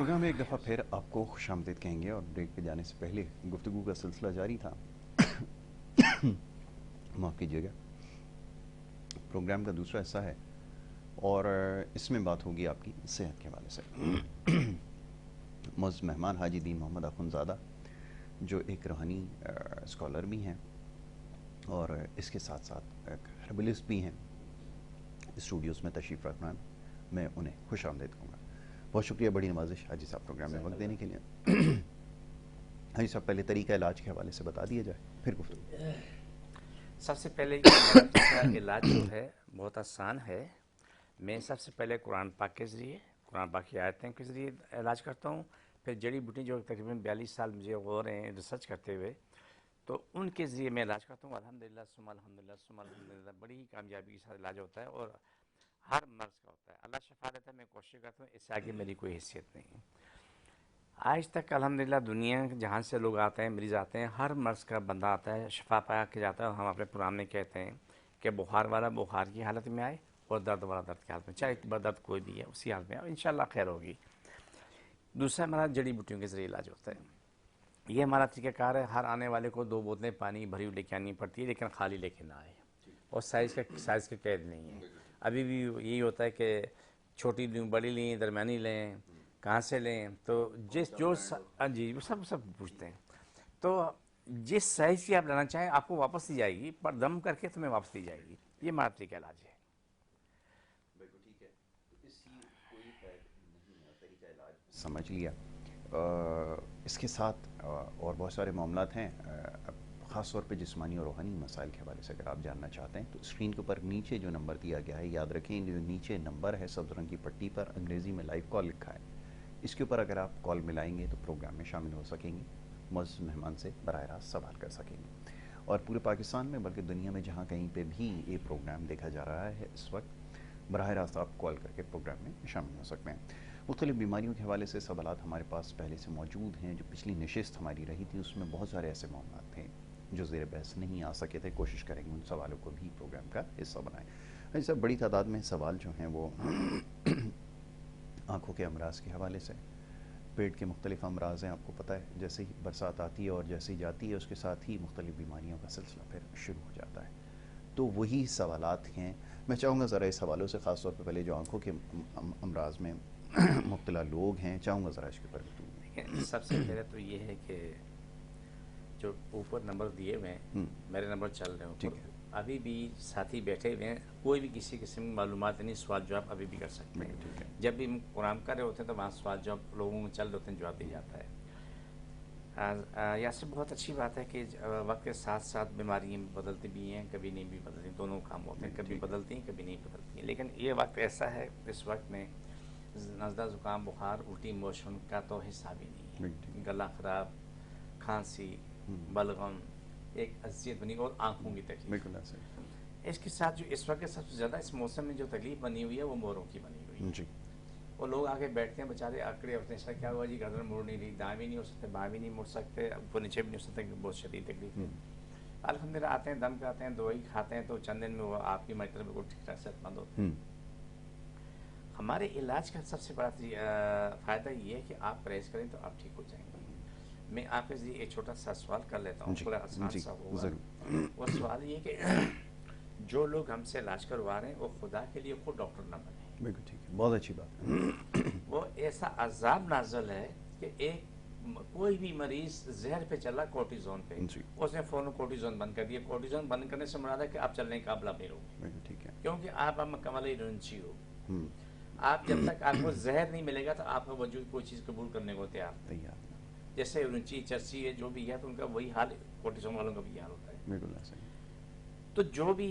Programme میں ایک دفعہ پھر آپ کو خوش آمدید کہیں گے، اور بریک پہ جانے سے پہلے گفتگو کا سلسلہ جاری تھا معاف کیجیے گا، پروگرام کا دوسرا حصہ ہے اور اس میں بات ہوگی آپ کی صحت کے حوالے سے۔ معزز مہمان حاجی دین محمد اخندزادہ جو ایک روحانی اسکالر بھی ہیں اور اس کے ساتھ ساتھ ایک ہربلسٹ بھی ہیں، اسٹوڈیوز میں تشریف رکھنا، میں انہیں خوش آمدید کہوں گا۔ بہت شکریہ، بڑی نوازش حاجی صاحب پروگرام میں وقت دینے کے لیے۔ حاجی صاحب پہلے طریقہ علاج کے حوالے سے بتا دیا جائے، پھر گفتگو۔ سب سے پہلے میرا طریقہ علاج جو ہے بہت آسان ہے۔ میں سب سے پہلے قرآن پاک کے ذریعے، قرآن پاک کی آیتیں کے ذریعے علاج کرتا ہوں، پھر جڑی بوٹی جو تقریباً 42 سال مجھے ہو رہے ہیں ریسرچ کرتے ہوئے، تو ان کے ذریعے میں علاج کرتا ہوں۔ الحمدللہ ثم الحمدللہ ثم الحمدللہ، بڑی ہی کامیابی کے ساتھ علاج ہوتا ہے اور ہر مرض کا ہوتا ہے۔ اللہ شفا دیتا ہے، میں کوشش کرتا ہوں، اس سے آگے میری کوئی حیثیت نہیں ہے۔ آج تک الحمدللہ دنیا جہاں سے لوگ آتے ہیں، مریض آتے ہیں، ہر مرض کا بندہ آتا ہے، شفا پایا کے جاتا ہے۔ اور ہم اپنے پروگرام میں کہتے ہیں کہ بخار والا بخار کی حالت میں آئے اور درد والا درد کی حالت میں، چاہے درد کوئی بھی ہے اسی حالت میں آئے، انشاءاللہ خیر ہوگی۔ دوسرا ہمارا جڑی بوٹیوں کے ذریعے علاج ہوتا ہے۔ یہ ہمارا طریقہ کار ہے۔ ہر آنے والے کو 2 بوتلیں پانی بھری ہوئی لے کے آنی پڑتی ہے، لیکن خالی لے کے نہ آئے، اور سائز کا قید نہیں ہے۔ ابھی بھی یہی ہوتا ہے کہ چھوٹی لیں، بڑی لیں، درمیانی لیں، کہاں سے لیں، تو جی وہ سب پوچھتے ہیں۔ تو جس سائز کی آپ لینا چاہیں آپ کو واپس دی جائے گی، پر دم کر کے تمہیں واپس دی جائے گی۔ یہ ہمارا طریقہ علاج ہے۔ بالکل ٹھیک ہے، تو اس کی کوئی قید نہیں ہے، طریقہ علاج سمجھ لیا۔ اس کے ساتھ اور بہت سارے معاملات ہیں، خاص طور پہ جسمانی اور روحانی مسائل کے حوالے سے اگر آپ جاننا چاہتے ہیں تو اسکرین کے اوپر نیچے جو نمبر دیا گیا ہے، یاد رکھیں جو نیچے نمبر ہے سبز رنگ کی پٹی پر انگریزی میں لائیو کال لکھا ہے، اس کے اوپر اگر آپ کال ملائیں گے تو پروگرام میں شامل ہو سکیں گے، معزز مہمان سے براہ راست سوال کر سکیں گے، اور پورے پاکستان میں بلکہ دنیا میں جہاں کہیں پہ بھی یہ پروگرام دیکھا جا رہا ہے اس وقت، براہ راست آپ کال کر کے پروگرام میں شامل ہو سکتے ہیں۔ مختلف بیماریوں کے حوالے سے سوالات ہمارے پاس پہلے سے موجود ہیں۔ جو پچھلی نشست ہماری رہی تھی اس میں بہت سارے ایسے معاملات تھے جو زیر بحث نہیں آ سکے تھے، کوشش کریں گے ان سوالوں کو بھی پروگرام کا حصہ بنائیں۔ ایسا بڑی تعداد میں سوال جو ہیں وہ آنکھوں کے امراض کے حوالے سے، پیٹ کے مختلف امراض ہیں، آپ کو پتہ ہے جیسے ہی برسات آتی ہے اور جیسے ہی جاتی ہے اس کے ساتھ ہی مختلف بیماریوں کا سلسلہ پھر شروع ہو جاتا ہے، تو وہی سوالات ہیں۔ میں چاہوں گا ذرا اس حوالوں سے، خاص طور پہ پہلے جو آنکھوں کے امراض میں مبتلا لوگ ہیں، چاہوں گا ذرا اس کے اوپر گفتگو۔ سب سے پہلے تو یہ ہے کہ جو اوپر نمبر دیے ہوئے ہیں، میرے نمبر چل رہے ہیں ٹھیک اوپر، ہے، ابھی بھی ساتھی بیٹھے ہوئے ہیں، کوئی بھی کسی قسم کی معلومات نہیں، سوال جواب ابھی بھی کر سکتے ہیں۔ ٹھیک ہے، جب بھی ہم پروگرام کر رہے ہوتے ہیں تو وہاں سوال جواب لوگوں میں چل رہے ہوتے ہیں، جواب دیا جاتا ہے۔ یاسر بہت اچھی بات ہے کہ وقت کے ساتھ ساتھ بیماریاں بدلتی بھی ہیں، کبھی نہیں بھی بدلتی، دونوں کام ہوتے ہیں، کبھی بدلتی ہیں کبھی نہیں بدلتی ہیں، لیکن یہ وقت ایسا ہے اس وقت میں نزلہ زکام بخار الٹی موشن کا تو حساب ہی نہیں ہے، گلا خراب، کھانسی، بلغم، ایک اذیت بنی، اور آنکھوں کی تکلیف۔ بالکل ایسے اس کے ساتھ جو اس وقت سب سے زیادہ اس موسم میں جو تکلیف بنی ہوئی ہے وہ موروں کی بنی ہوئی ہے۔ جی، وہ لوگ آگے بیٹھتے ہیں بیچارے اکڑے ہوتے ہیں، اس کا کیا ہوا جی، گردن مڑ نہیں رہی، دائیں بھی نہیں ہو سکتے، بائیں بھی نہیں مڑ سکتے، اوپر نیچے بھی نہیں ہو سکتے، بہت شدید تکلیف ہے۔ الحمدللہ آتے ہیں، دم کرتے ہیں، دوائی کھاتے ہیں، تو چند دن میں وہ آپ کی مطلب بالکل ٹھیک ٹھاک صحت مند ہوتے ہیں۔ ہمارے علاج کا سب سے بڑا فائدہ یہ ہے کہ آپ پرہیز کریں تو آپ ٹھیک ہو جائیں گے۔ میں آپ کے ذریعے ایک چھوٹا سا سوال کر لیتا ہوں، تھوڑا آسان سا ہوگا۔ وہ سوال یہ کہ جو لوگ ہم سے علاج کروا رہے ہیں وہ خدا کے لیے خود ڈاکٹر نہ بنے۔ بالکل ٹھیک ہے، بہت اچھی بات ہے۔ وہ ایسا عذاب نازل ہے کہ ایک کوئی بھی مریض زہر پہ چلا کورٹیزون پہ، اس نے فوراً کورٹیزون بند کر دیا۔ کورٹیزون بند کرنے سے مراد ہے کہ آپ چلنے کے قابل نہیں رہو، ٹھیک ہے، کیونکہ آپ مکمل ایمرجنسی ہو۔ آپ جب تک آپ کو زہر نہیں ملے گا تو آپ کا وجود کوئی چیز قبول کرنے کو تیار نہیں۔ جیسے رنچی چرسی ہے جو بھی ہے تو ان کا وہی حال کورٹیزون والوں کا بھی حال ہوتا ہے۔ بالکل ایسے ہی۔ تو جو بھی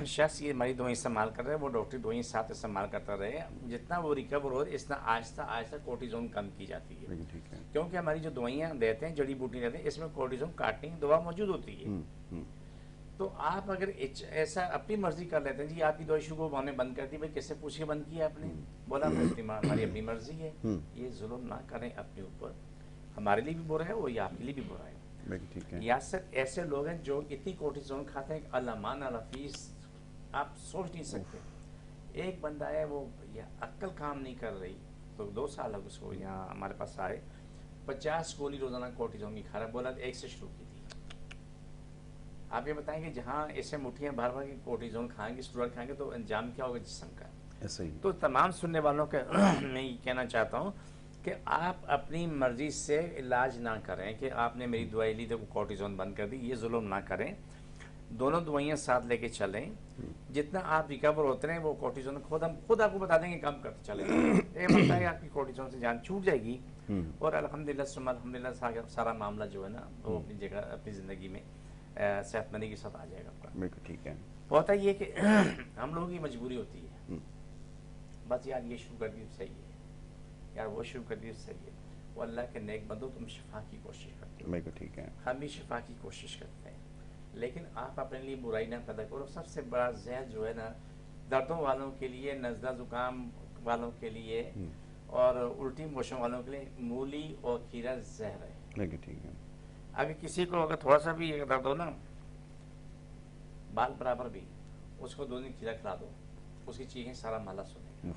شخص یہ مریض دوائیں استعمال کر رہے ہیں وہ ڈاکٹر دوائیں ساتھ استعمال کرتا رہے، جتنا وہ ریکور ہو اتنا آہستہ آہستہ کورٹیزون کم کی جاتی ہے، کیونکہ ہماری جو دوائیاں دیتے ہیں جڑی بوٹی دیتے ہیں اس میں کورٹیزون کاٹنگ دوا موجود ہوتی ہے۔ تو آپ اگر ایسا اپنی مرضی کر لیتے ہیں جی آپ کی دوائی شروع ہونے بند کر دی، بھائی کس سے پوچھ کے بند کیا آپ نے، بولا ہماری اپنی مرضی ہے۔ یہ ظلم نہ کریں اپنے اوپر، ہمارے لیے بھی برا ہے وہ آپ کے لیے بھی برا ہے۔ یاسر ایسے لوگ ہیں جو اتنی کورٹیزون کھاتے ہیں کہ علمان الفیس آپ سوچ نہیں سکتے۔ ایک بندہ ہے وہ عقل کام نہیں کر رہی تو 2 سال اب اس کو یہاں ہمارے پاس آئے. 50 گولی روزانہ کورٹیزون کی کھا رہا ہے. بولا 1 سے شروع کی تھی. آپ یہ بتائیں کہ جہاں ایسے مٹھیاں بھر بھر کے کورٹیزون کھائیں گے، اسٹیرائڈ کھائیں گے، تو انجام کیا ہوگا جسم کا؟ ایسا ہی. تو تمام سننے والوں کے میں یہ کہنا چاہتا ہوں کہ آپ اپنی مرضی سے علاج نہ کریں کہ آپ نے میری دوائی لی تو کورٹیزون بند کر دی. یہ ظلم نہ کریں. دونوں دوائیاں ساتھ لے کے چلیں. جتنا آپ ریکور ہوتے ہیں وہ کورٹیزون ہم خود آپ کو بتا دیں گے کم کرتے چلیں. یہ بتا ہے آپ کی کورٹیزون سے جان چھوٹ جائے گی اور الحمدللہ ثم الحمدللہ سارا معاملہ جو ہے نا وہ اپنی جگہ اپنی زندگی میں صحت مندی کے ساتھ آ جائے گا آپ کا. بالکل ٹھیک ہے. ہوتا یہ کہ ہم لوگوں کی مجبوری ہوتی ہے بس یار یہ شروع کر دی صحیح ہے، یار وہ شروع کر دی صحیح ہے. وہ اللہ کے نیک بندو تم شفا کی کوشش کرتے ہو. بالکل ٹھیک ہے. ہم بھی شفا کی کوشش کرتے ہیں لیکن آپ اپنے لیے برائی نہ پیدا کرو. سب سے بڑا زہر جو ہے نا دردوں والوں کے لیے، نزلہ زکام والوں کے لیے اور الٹی موشن والوں کے لیے مولی اور کھیرا زہر ہے. بالکل ٹھیک ہے. اگر کسی کو اگر تھوڑا سا بھی درد ہو نا بال برابر بھی اس کو 2 دن کھیرا کھلا دو، اس کی چیخیں سارا محلہ سنے گا.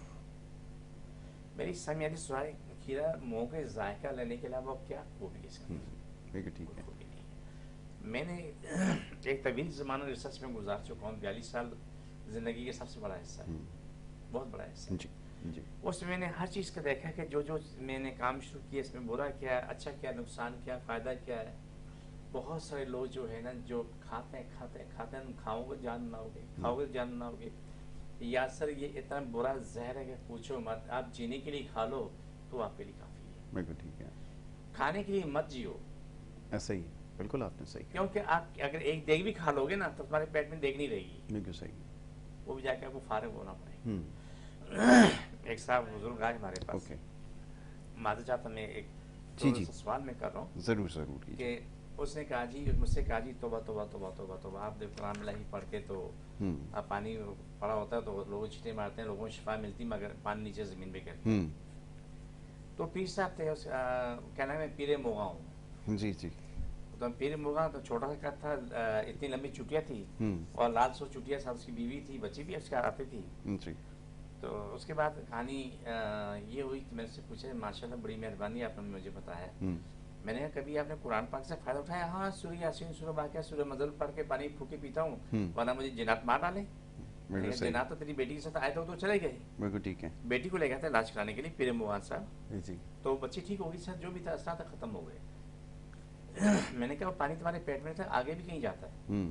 میری سمیانی سوائے کھیرا منہ کے ذائقہ لینے کے علاوہ کیا خوبی ہے اس کے اندر؟ بالکل ٹھیک ہے. خوبی نہیں ہے. میں نے ایک طویل زمانہ ریسرچ میں گزار چکا ہوں. 42 سال زندگی کا سب سے بڑا حصہ ہے، بہت بڑا حصہ. جی جی. اس میں نے ہر چیز کا دیکھا کہ جو میں نے کام شروع کیا اس میں برا کیا ہے، اچھا کیا ہے، نقصان کیا ہے، فائدہ کیا ہے. بہت سارے لوگ جو ہے نا جو کھاتے ہیں کھاؤ گے جان نہ ہوگے، کھاؤ گے جان نہ ہوگے. یا سر یہ اتنا برا زہر ہے کہ پوچھو مت. آپ جینے کے لیے کھا لو تو آپ کے لیے کافی ہے. بالکل ٹھیک ہے. کھانے کے لیے مت جیو. ایسا ہی بالکل آپ نے صحیح کہا. کیونکہ آپ اگر ایک دیگ بھی کھا لو گے نا تو تمہارے پیٹ میں دیگ نہیں رہے گی. بالکل صحیح. وہ بھی جا کے آپ کو فارغ ہونا پڑے گا. ایک صاحب بزرگ آئے ہمارے پاس. معذرت چاہتا میں ایک سوال میں کر رہا ہوں. ضرور ضرور. کہ اس نے کہا جی مجھ سے کہا جی توبہ توبہ توبہ توبہ توبہ. آپ دیکھ قرآن الہی پڑھ کے تو آپ پانی پڑا ہوتا ہے تو لوگ چھٹے مارتے ہیں، لوگوں کو شفا ملتی مگر پانی نیچے زمین پہ گرتا. تو پیر صاحب تھے، کیا نام ہے، پیر موغا ہوں. جی جی. تو پیر موغا تو چھوٹا سا کٹ تھا، اتنی لمبی چٹیاں تھی اور لال سو چٹیاں ساتھ اس کی بیوی تھی، بچی بھی اس کے آتی تھی. جی. تو اس کے بعد کہانی یہ ہوئی کہ میں نے سے پوچھا ماشاء اللہ بڑی مہربانی آپ نے مجھے بتایا. میں نے کہا کبھی آپ نے قرآن پاک سے فائدہ اٹھایا؟ ہاں سورہ یاسین، سورہ واقعہ، سورہ مزل پڑھ کے پانی پھوکے پیتا ہوں ورنہ مجھے جنات مار ڈالے. جنات تو تیری بیٹی کے ساتھ آئے تو چلے گئے. بالکل ٹھیک ہے. بیٹی کو لے گئے تھے علاج کرانے کے لیے پیر موغان صاحب. جی. تو بچی ٹھیک ہوگی سر، جو بھی تھا اثرات ختم ہو گئے. میں نے کہا وہ پانی تمہارے پیٹ میں تھا آگے بھی کہیں جاتا ہے؟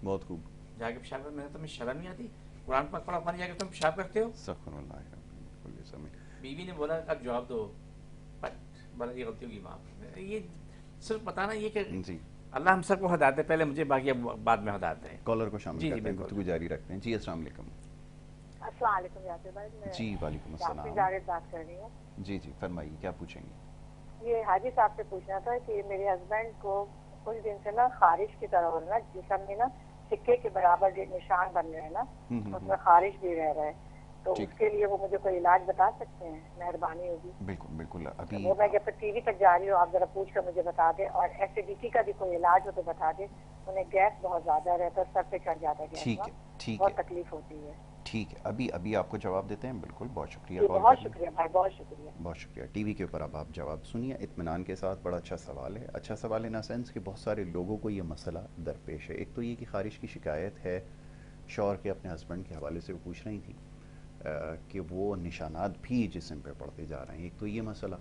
بہت خوب. جا کے پیشاب کر. میں نے تمہیں شرم نہیں آتی؟ قرآن پاک پڑھا پانی جا کے تم پیشاب کرتے ہو؟ سبحان اللہ. بیوی نے بولا اب جواب دو. بڑا یہ غلطی ہوگی معاف. یہ صرف بتانا یہ کہ اللہ ہم سب کو ہدایت دے، پہلے مجھے باقی بعد میں ہدایت دے. کالر کو شامل کرتے ہیں، گفتگو جاری رکھتے ہیں. جی السلام علیکم. السلام علیکم یاسر بھائی. جی وعلیکم السلام. جاوید بات کر رہی ہوں. جی جی فرمائیے کیا پوچھیں گے؟ یہ حاجی صاحب سے پوچھنا تھا کہ میرے ہسبینڈ کو کچھ دن سے نا خارش کی طرح ہو رہا ہے، جسم میں نا سکے کے برابر نشان بن رہے ہیں نا، اس میں خارش بھی رہ رہا ہے. تو اس کے لیے وہ مجھے کوئی علاج بتا سکتے ہیں؟ مہربانی ہوگی. بالکل بالکل. ابھی وہ میں جب ٹی وی تک جا رہی ہوں آپ ذرا پوچھ کر مجھے بتا دیں. اور ایسیڈیٹی کا بھی کوئی علاج ہو تو بتا دیں. انہیں گیس بہت زیادہ رہتا ہے، سر پہ چڑھ جاتا ہے گیس. ٹھیک ہے ٹھیک ہے. بہت تکلیف ہوتی ہے. ٹھیک ہے ابھی آپ کو جواب دیتے ہیں. بالکل بہت شکریہ. بہت شکریہ بھائی، بہت شکریہ. بہت شکریہ. ٹی وی کے اوپر اب آپ جواب سنیے اطمینان کے ساتھ. بڑا اچھا سوال ہے. اچھا سوال ان سینس کہ بہت سارے لوگوں کو یہ مسئلہ درپیش ہے. ایک تو یہ کہ خارش کی شکایت ہے شوہر کے اپنے ہسبینڈ کے حوالے سے وہ پوچھ رہی تھی کہ وہ نشانات بھی جسم پہ پڑتے جا رہے ہیں. ایک تو یہ مسئلہ.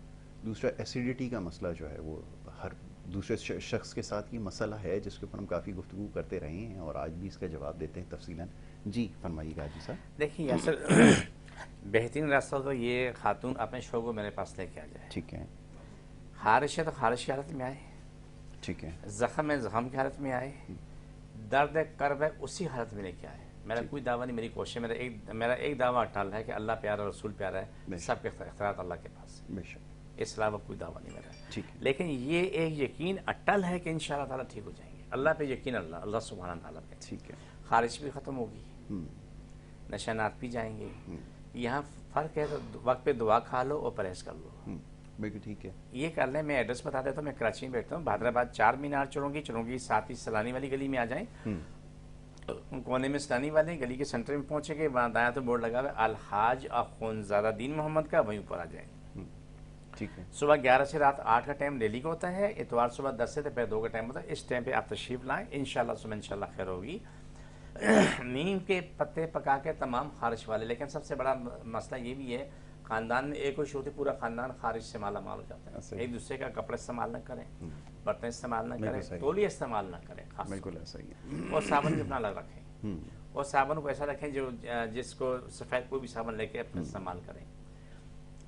دوسرا ایسیڈیٹی کا مسئلہ جو ہے وہ ہر دوسرے شخص کے ساتھ یہ مسئلہ ہے جس کے اوپر ہم کافی گفتگو کرتے رہے ہیں اور آج بھی اس کا جواب دیتے ہیں تفصیلاً. جی فرمائیے گا جی صاحب. دیکھیے اصل بہترین راستہ تو یہ خاتون اپنے شوہر کو میرے پاس لے کے آ جائے. ٹھیک ہے. خارش ہے تو خارش کی حالت میں آئے. ٹھیک ہے. زخم ہے زخم کی حالت میں آئے. درد ہے کرب ہے اسی حالت میں لے کے آئے. میرا کوئی دعویٰ نہیں، میری کوشش. میرا ایک دعویٰ اٹل ہے کہ اللہ پیارا اور رسول پیارا ہے. سب کے اختیارات اللہ کے پاس. بے شک. اس علاوہ کوئی دعویٰ نہیں میرا. ٹھیک ہے. لیکن یہ ایک یقین اٹل ہے کہ انشاءاللہ تعالیٰ ٹھیک ہو جائیں گے. اللہ پہ یقین، اللہ سبحانہ تعالیٰ پہ. ٹھیک ہے. خارش بھی ختم ہوگی، نشانات بھی جائیں گے. یہاں فرق ہے تو وقت پہ دعا کھا لو اور پرہیز کر لو. بالکل ٹھیک ہے. یہ کر لیں. میں ایڈریس بتا دیتا ہوں. میں کراچی میں بیٹھتا ہوں. بہادر آباد 4 مینار چلوں گی ساتھ ہی سلانی والی گلی میں آ جائیں. کونے میں سٹانی والے گلی کے سینٹر میں پہنچیں گے، وہاں دایاں تو بورڈ لگا ہوا ہے الحاج اخونزادہ دین محمد کا، وہیں اوپر آ جائیں گے۔ ٹھیک ہے، صبح 11 سے رات 8 کا ٹائم ڈیلی کا ہوتا ہے، اتوار صبح 10 سے پہلے 2 کا ٹائم ہوتا ہے۔ اس ٹائم پہ آپ تشریف لائیں، انشاءاللہ صبح انشاءاللہ خیر ہوگی۔ نیم کے پتے پکا کے تمام خارش والے، لیکن سب سے بڑا مسئلہ یہ بھی ہے خاندان میں ایک ہوش ہوتی پورا خاندان خارش سے مالا مال ہو جاتا ہے۔ ایک دوسرے کا کپڑا استعمال نہ کریں، برتن استعمال نہ کریں، تولیے استعمال نہ کریں، خاص بالکل ایسا ہی ہے۔ اور صابن بھی اپنا الگ رکھیں، اور صابن کو ایسا رکھیں جو جس کو سفید کوئی بھی صابن لے کے اپنا استعمال کریں۔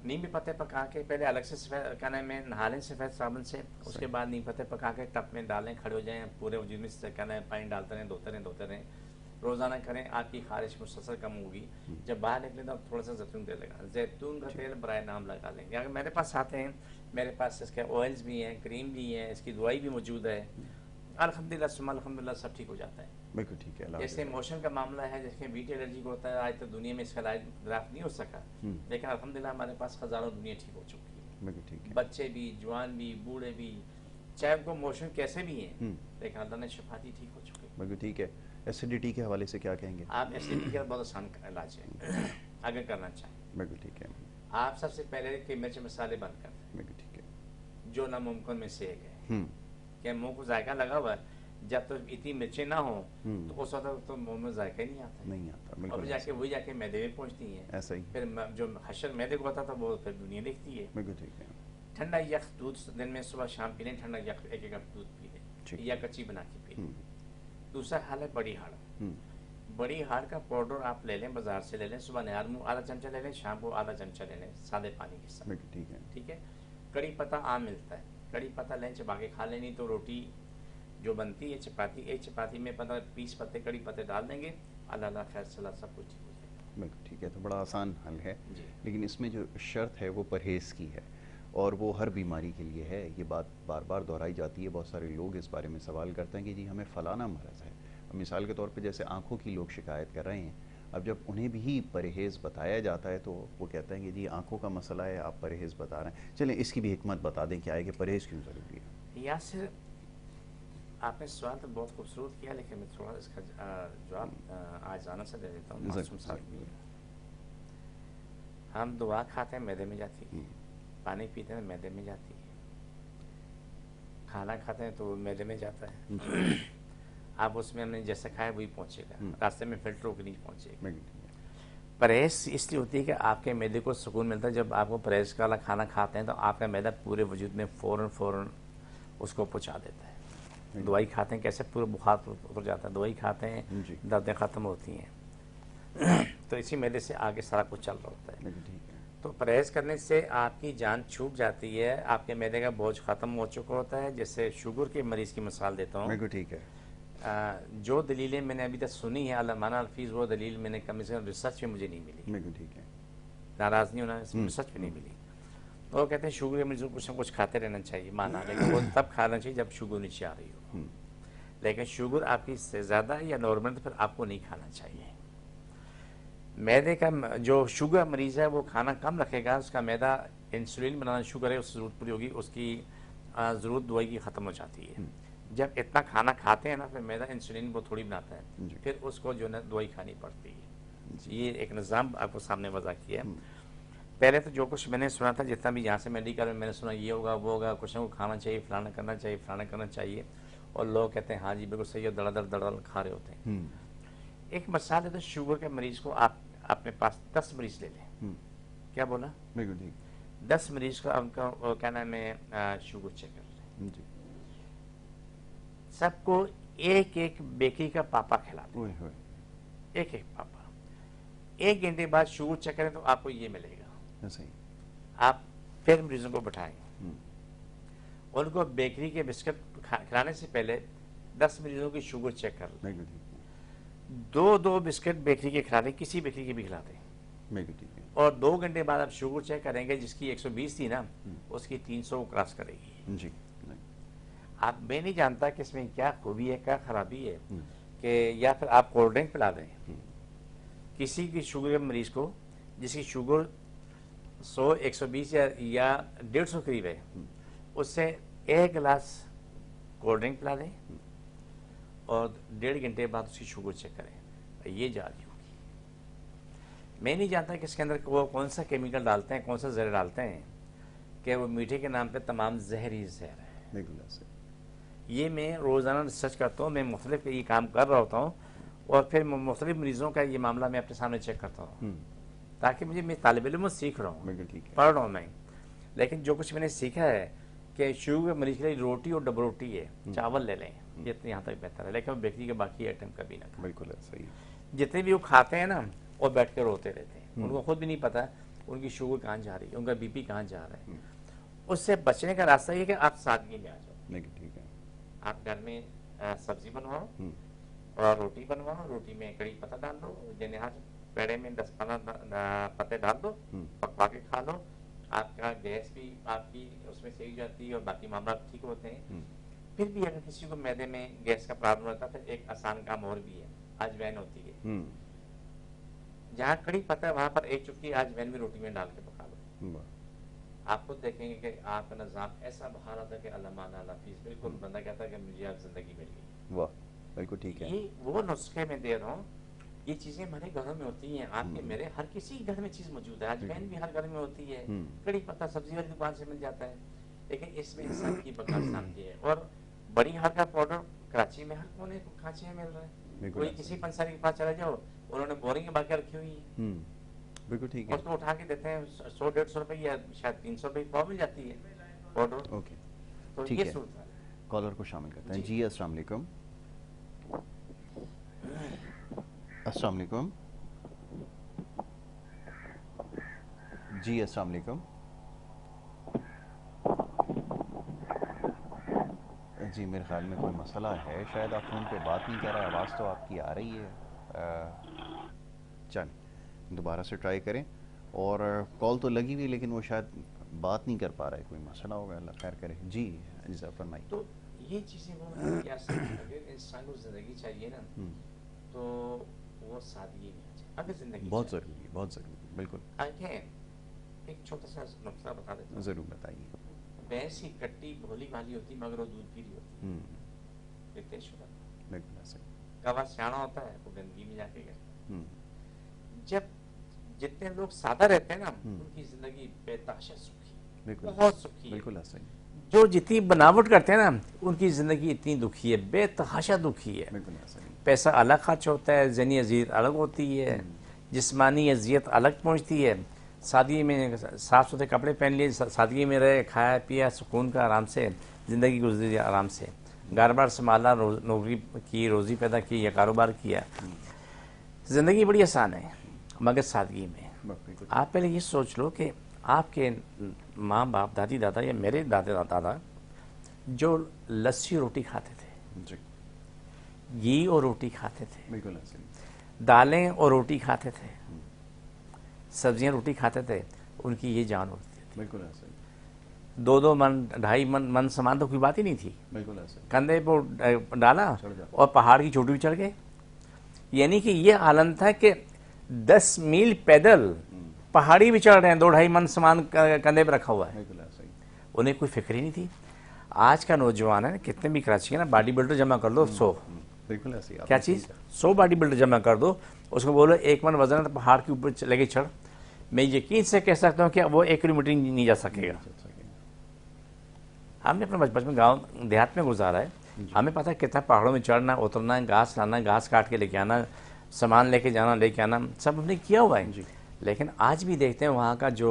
نیم کے پتے پکا کے پہلے الگ سے سفید کیا نام ہے نہا لیں سفید صابن سے، اس کے بعد نیم پتے پکا کے ٹب میں ڈالیں، کھڑے ہو جائیں، پورے وجود میں کیا نام ہے پانی ڈالتے رہیں، دھوتے رہیں، روزانہ کریں، آپ کی خارش مسلسل کم ہوگی۔ جب باہر نکلیں تو تھوڑا سا زیتون تیل لگا، زیتون کا تیل برائے نام لگا لیں گے۔ اگر میرے پاس آتے ہیں، میرے پاس اس کے آئلز بھی ہیں، کریم بھی ہیں، اس کی دوائی بھی موجود ہے، الحمدللہ ثم الحمدللہ سب ٹھیک ہو جاتا ہے۔ بالکل ٹھیک ہے۔ جیسے موشن کا معاملہ ہے، جس کے ویٹ الرجی کو ہوتا ہے، آج تک دنیا میں اس کا علاج دریافت نہیں ہو سکا، لیکن الحمدللہ ہمارے پاس ہزاروں دنیا ٹھیک ہو چکی ہے۔ بالکل ٹھیک ہے، بچے بھی، جوان بھی، بوڑھے بھی، چاہے ان کو موشن کیسے بھی ہیں، لیکن اللہ نے شفا دی، ٹھیک ہو چکے۔ بالکل ٹھیک ہے۔ ایسیڈیٹی کے حوالے سے کیا کہیں گے؟ آپ ایسیڈیٹی کا بہت آسان علاج ہے اگر کرنا چاہیں۔ بالکل ٹھیک ہے، آپ سب سے پہلے کہ مرچ مسالے بند کر دیں، بالکل ٹھیک ہے۔ جو ناممکن میں سے ایک ہے کہ منہ کو ذائقہ لگا ہوا ہے، جب تک اتنی مرچیں نہ ہوں تو اس وقت تو منہ میں ذائقہ ہی نہیں آتا، نہیں آتا، اور بالکل وہی جا کے میدے میں پہنچتی ہیں، ایسا ہی، پھر جو حشر میدے کو ہوتا تھا وہ پھر دنیا دیکھتی ہے۔ بالکل ٹھیک ہے۔ ٹھنڈا یخ دودھ دن میں صبح شام پی لیں، ٹھنڈا یخ ایک کپ دودھ پی لیں یا کچی بنا کے پی لیں۔ دوسرا حال ہے بڑی ہاڑ۔ بڑی ہاڑ کا پاؤڈر آپ لے لیں، بازار سے لے لیں، صبح نہار منہ آدھا چمچہ لے لیں، شام کو آدھا چمچہ لے لیں سادے پانی کے ساتھ، بالکل ٹھیک ہے۔ ٹھیک ہے۔ کڑی پتہ عام ملتا ہے، کڑی پتہ لیں، چبا کے کھا لیں، نہیں تو روٹی جو بنتی ہے چپاتی، ایک چپاتی میں 15-20 پتے کڑی پتے ڈال دیں گے، اللہ اللہ خیر صلاح سب کچھ ٹھیک ہو جائے گا۔ بالکل ٹھیک ہے، تو بڑا آسان حل ہے، جی۔ لیکن اس میں جو شرط ہے وہ پرہیز کی ہے، اور وہ ہر بیماری کے لیے ہے۔ یہ بات بار بار دہرائی جاتی ہے، بہت سارے لوگ اس بارے میں سوال کرتے ہیں کہ جی ہمیں فلانا مرض ہے، مثال کے طور پہ جیسے آنکھوں کی لوگ شکایت کر رہے ہیں، اب جب انہیں بھی پرہیز بتایا جاتا ہے تو وہ کہتے ہیں کہ جی آنکھوں کا مسئلہ ہے، آپ پرہیز بتا رہے ہیں، چلیں اس کی بھی حکمت بتا دیں کیا ہے کہ پرہیز کیوں ضروری ہے۔ یاسر، آپ نے سوال تو بہت خوبصورت کیا، لیکن میں تھوڑا اس کا جواب آج آنا سے دے دیتا ہوں معصوم صاحب۔ ہم دعا کھاتے ہیں میدے میں جاتی ہے، پانی پیتے ہیں میدے میں جاتی ہے، کھانا کھاتے ہیں تو وہ میدے میں جاتا ہے، آپ اس میں ہم نے جیسا کھایا وہی پہنچے گا، راستے میں فلٹر ہو کے نہیں پہنچے گا۔ پرہیز اس لیے ہوتی ہے کہ آپ کے معدے کو سکون ملتا ہے، جب آپ کو پرہیز والا کھانا کھاتے ہیں تو آپ کا معدہ پورے وجود میں فوراً اس کو پہنچا دیتا ہے۔ دوائی کھاتے ہیں کیسے پورے بخار اتر جاتا ہے، دوائی کھاتے ہیں دردیں ختم ہوتی ہیں، تو اسی معدے سے آگے سارا کچھ چل رہا ہوتا ہے۔ تو پرہیز کرنے سے آپ کی جان چھوٹ جاتی ہے، آپ کے معدے کا بوجھ ختم ہو چکا ہوتا ہے۔ جیسے شوگر کے مریض کی مثال دیتا ہوں، بالکل ٹھیک ہے۔ جو دلیلیں میں نے ابھی تک سنی ہیں علامہ الفیظ، وہ دلیل میں نے کم سے کم ریسرچ میں مجھے نہیں ملی، بالکل ٹھیک ہے، ناراض نہیں ہونا، ریسرچ میں نہیں ملی۔ وہ کہتے ہیں شوگر کے مریضوں کو کچھ نہ کچھ کھاتے رہنا چاہیے، مانا، لیکن وہ تب کھانا چاہیے جب شوگر نیچے آ رہی ہو، لیکن شوگر آپ کی سے زیادہ ہے یا نارمل تو پھر آپ کو نہیں کھانا چاہیے۔ میدے کا جو شوگر مریض ہے وہ کھانا کم رکھے گا، اس کا میدا انسولین بنانا شروع کرے، اس سے ضرورت پوری ہوگی، اس کی ضرورت دوائی کی ختم ہو جاتی ہے۔ جب اتنا کھانا کھاتے ہیں نا پھر میدا انسولین وہ تھوڑی بناتا ہے، پھر اس کو جو ہے دوائی کھانی پڑتی ہے۔ یہ ایک نظام آپ کو سامنے وضع کیا ہے۔ پہلے تو جو کچھ میں نے سنا تھا، جتنا بھی یہاں سے میڈیکل میں نے سنا یہ ہوگا وہ ہوگا، کچھ نہ کچھ کھانا چاہیے، فلانا کرنا چاہیے، فلانا کرنا چاہیے، اور لوگ کہتے ہیں ہاں جی بالکل صحیح ہے، دڑ کھا رہے ہوتے ہیں۔ ایک مثال ہے تو شوگر کے مریض کو آپ اپنے پاس 10 مریض لے لیں، کیا بولا، 10 مریض کا ان کا کیا نام ہے شوگر چیک کر لیں، سب کو ایک ایک بیکری کا پاپا کھلا دیں، ایک ایک پاپا، 1 گھنٹے بعد شوگر چیک کریں تو آپ کو یہ ملے گا۔ آپ پھر مریضوں کو بٹھائیں، ان کو بیکری کے بسکٹ کھلانے سے پہلے 10 مریضوں کی شوگر چیک کر لیں، 2 بسکٹ بیکری کے کھلا دیں، کسی بیکری کے بھی کھلا دیں، اور 2 گھنٹے بعد آپ شوگر چیک کریں گے، جس کی 120 تھی نا اس کی 300 کراس کرے گی۔ آپ میں نہیں جانتا کہ اس میں کیا خوبی ہے کیا خرابی ہے، کہ یا پھر آپ کولڈ ڈرنک پلا دیں کسی کی شوگر مریض کو جس کی شوگر 100 120 یا 150 قریب ہے، اس سے 1 گلاس کولڈ ڈرنک پلا دیں اور 1.5 گھنٹے بعد اس کی شوگر چیک کریں، یہ جاری ہوگی۔ میں نہیں جانتا کہ اس کے اندر وہ کون سا کیمیکل ڈالتے ہیں، کون سا زہر ڈالتے ہیں، کہ وہ میٹھے کے نام پہ تمام زہر ہی زہر ہے۔ بالکل ایسے یہ میں روزانہ ریسرچ کرتا ہوں، میں مختلف یہ کام کر رہا ہوتا ہوں، اور پھر مختلف مریضوں کا یہ معاملہ میں اپنے سامنے چیک کرتا ہوں، تاکہ میں طالب علم سیکھ رہا ہوں، بالکل ٹھیک ہے۔ پڑھ رہا ہوں میں، لیکن جو کچھ میں نے سیکھا ہے کہ شوگر کے مریض کے لیے روٹی اور ڈبل روٹی ہے، چاول لے لیں، یہ یہاں تک بہتر ہے، لیکن وہ بیکری کے باقی آئٹم کبھی نہ کھائیں۔ بالکل ایسا ہی۔ جتنے بھی وہ کھاتے ہیں نا، وہ بیٹھ کے روتے رہتے ہیں، ان کو خود بھی نہیں پتا ان کی شوگر کہاں جا رہی ہے، ان کا بی پی کہاں جا رہا ہے۔ اس سے بچنے کا راستہ یہ کہ آپ سادگی میں آ جاؤ، بالکل ٹھیک ہے۔ آپ گھر میں سبزی بنواؤ اور روٹی بنواؤ، روٹی میں کڑی پتہ ڈال دو، یعنی آج پیڑے میں 10-15 پتے ڈال دو، پکوا کے کھا لو، آپ کا گیس بھی آپ کی اس میں صحیح جاتی ہے اور باقی معاملات ٹھیک ہوتے ہیں۔ پھر بھی اگر کسی کو معدے میں گیس کا پرابلم ہوتا ہے، پھر ایک آسان کام اور بھی ہے، اجوائن ہوتی ہے، جہاں کڑی پتہ ہے وہاں پر ایک چٹکی اجوائن بھی روٹی میں ڈال کے پکا لو، آپ خود دیکھیں گے کہ آپ کا نظام ایسا بہار آتا ہے کہ اللہ مانا اللہ فیس، بالکل بندہ کہتا ہے کہ مجھے اب زندگی مل گئی۔ واہ، بالکل ٹھیک ہے۔ یہ وہ نسخے میں دے رہا ہوں، یہ چیزیں ہمارے گھروں میں ہوتی ہیں، آپ کے میرے ہر کسی گھر میں چیز موجود ہے، اجوائن بھی ہر گھر میں ہوتی ہے، کڑی پتہ سبزی والی دکان سے مل جاتا ہے، لیکن اس میں انسان کی بقا سامتی ہے۔ اور بڑی ہر کا پاؤڈر کراچی میں ہر کونے کھانچے میں مل رہا ہے، کوئی کسی پنساری کے پاس چلا جاؤ، انہوں نے بورنگ باقی رکھی ہوئی ہے، بالکل ٹھیک ہے۔ اس کو اٹھا کے دیتے ہیں 100-150 روپے یا شاید 300 روپے پاؤ مل جاتی ہے پاؤڈر۔ اوکے تو ٹھیک یہ ہے، صورت ہے۔ کالر کو شامل کرتے ہیں۔ جی السلام علیکم۔ السلام علیکم۔ جی السلام علیکم۔ جی میرے خیال میں کوئی مسئلہ ہے، شاید آپ فون پہ بات نہیں کر رہے، آواز تو آپ کی آ رہی ہے۔ چلیں دوبارہ سے ٹرائی کریں، اور کال تو لگی ہوئی لیکن وہ شاید بات نہیں کر پا رہا ہے، کوئی مسئلہ ہوگا، اللہ خیر کرے۔ جی جزا فرمائی۔ تو یہ چیزیں وہ ہیں کہ اگر انسان کو زندگی چاہیے نا، تو وہ سادگی میں چاہیے، اگر زندگی بہت ضروری ہے، بہت ضروری ہے، بالکل۔ آگے ایک چھوٹا سا نقطہ بتا دیتا ہوں، ضرور بتائیے۔ بھینس کی کٹی بھولی والی ہوتی مگر وہ دودھ پی رہی ہوتی ہے، تیز شدہ۔ بالکل ایسے۔ کوا سیاڑا ہوتا ہے وہ گندگی میں جا کے گرتا ہے۔ جب جتنے لوگ سادہ رہتے ہیں نا، ان کی زندگی بے تحاشا سکھی، بہت سکھی ہے۔ بالکل ایسے۔ جو جتنی بناوٹ کرتے ہیں نا، ان کی زندگی اتنی دکھی ہے، بے تحاشا دکھی ہے۔ بالکل ایسے۔ پیسہ الگ خرچ ہوتا ہے، ذہنی اذیت الگ ہوتی ہے، جسمانی اذیت الگ پہنچتی ہے۔ سادگی میں صاف ستھرے کپڑے پہن لیے، سادگی میں رہے، کھایا پیا سکون کا، آرام سے زندگی گزری آرام سے، گھر بار سنبھالا، نوکری کی، روزی پیدا کی یا کاروبار کیا، زندگی بڑی آسان ہے مگر سادگی میں۔ آپ پہلے یہ سوچ لو کہ آپ کے ماں باپ، دادی دادا یا میرے دادے دادا جو لسی روٹی کھاتے تھے، گھی اور روٹی کھاتے تھے، بالکل ایسے۔ دالیں اور روٹی کھاتے تھے، سبزیاں روٹی کھاتے تھے، ان کی یہ جان ہوتی تھی۔ بالکل ایسے۔ 2 من 2.5 من سامان تو کوئی بات ہی نہیں تھی، بالکل ایسے۔ کندھے پر ڈالا اور پہاڑ کی چوٹی پہ چڑھ گئے۔ یعنی کہ یہ عالم تھا کہ 10 میل پیدل پہاڑی بھی چڑھ رہے ہیں، 2-2.5 من سامان کندھے پہ رکھا ہوا ہے، بالکل ایسے۔ انہیں کوئی فکر ہی نہیں تھی۔ آج کا نوجوان ہے، کتنے بھی کراچی ہے نا، باڈی بلڈر جمع کر دو 100، بالکل ایسے۔ کیا چیز 100 باڈی بلڈر جمع کر دو، اس کو بولو 1 من وزن ہے تو پہاڑ کے اوپر لے کے چڑھ، میں یقین سے کہہ سکتا ہوں کہ وہ 1 کلومیٹر نہیں جا سکے گا۔ ہم نے اپنا بچپن میں گاؤں دیہات میں گزارا ہے، ہمیں پتہ ہے کتنا پہاڑوں میں چڑھنا، اترنا، گھاس لانا، گھاس کاٹ کے لے کے آنا، سامان لے کے جانا، لے کے آنا، سب ہم نے کیا ہوا ہے۔ لیکن آج بھی دیکھتے ہیں وہاں کا جو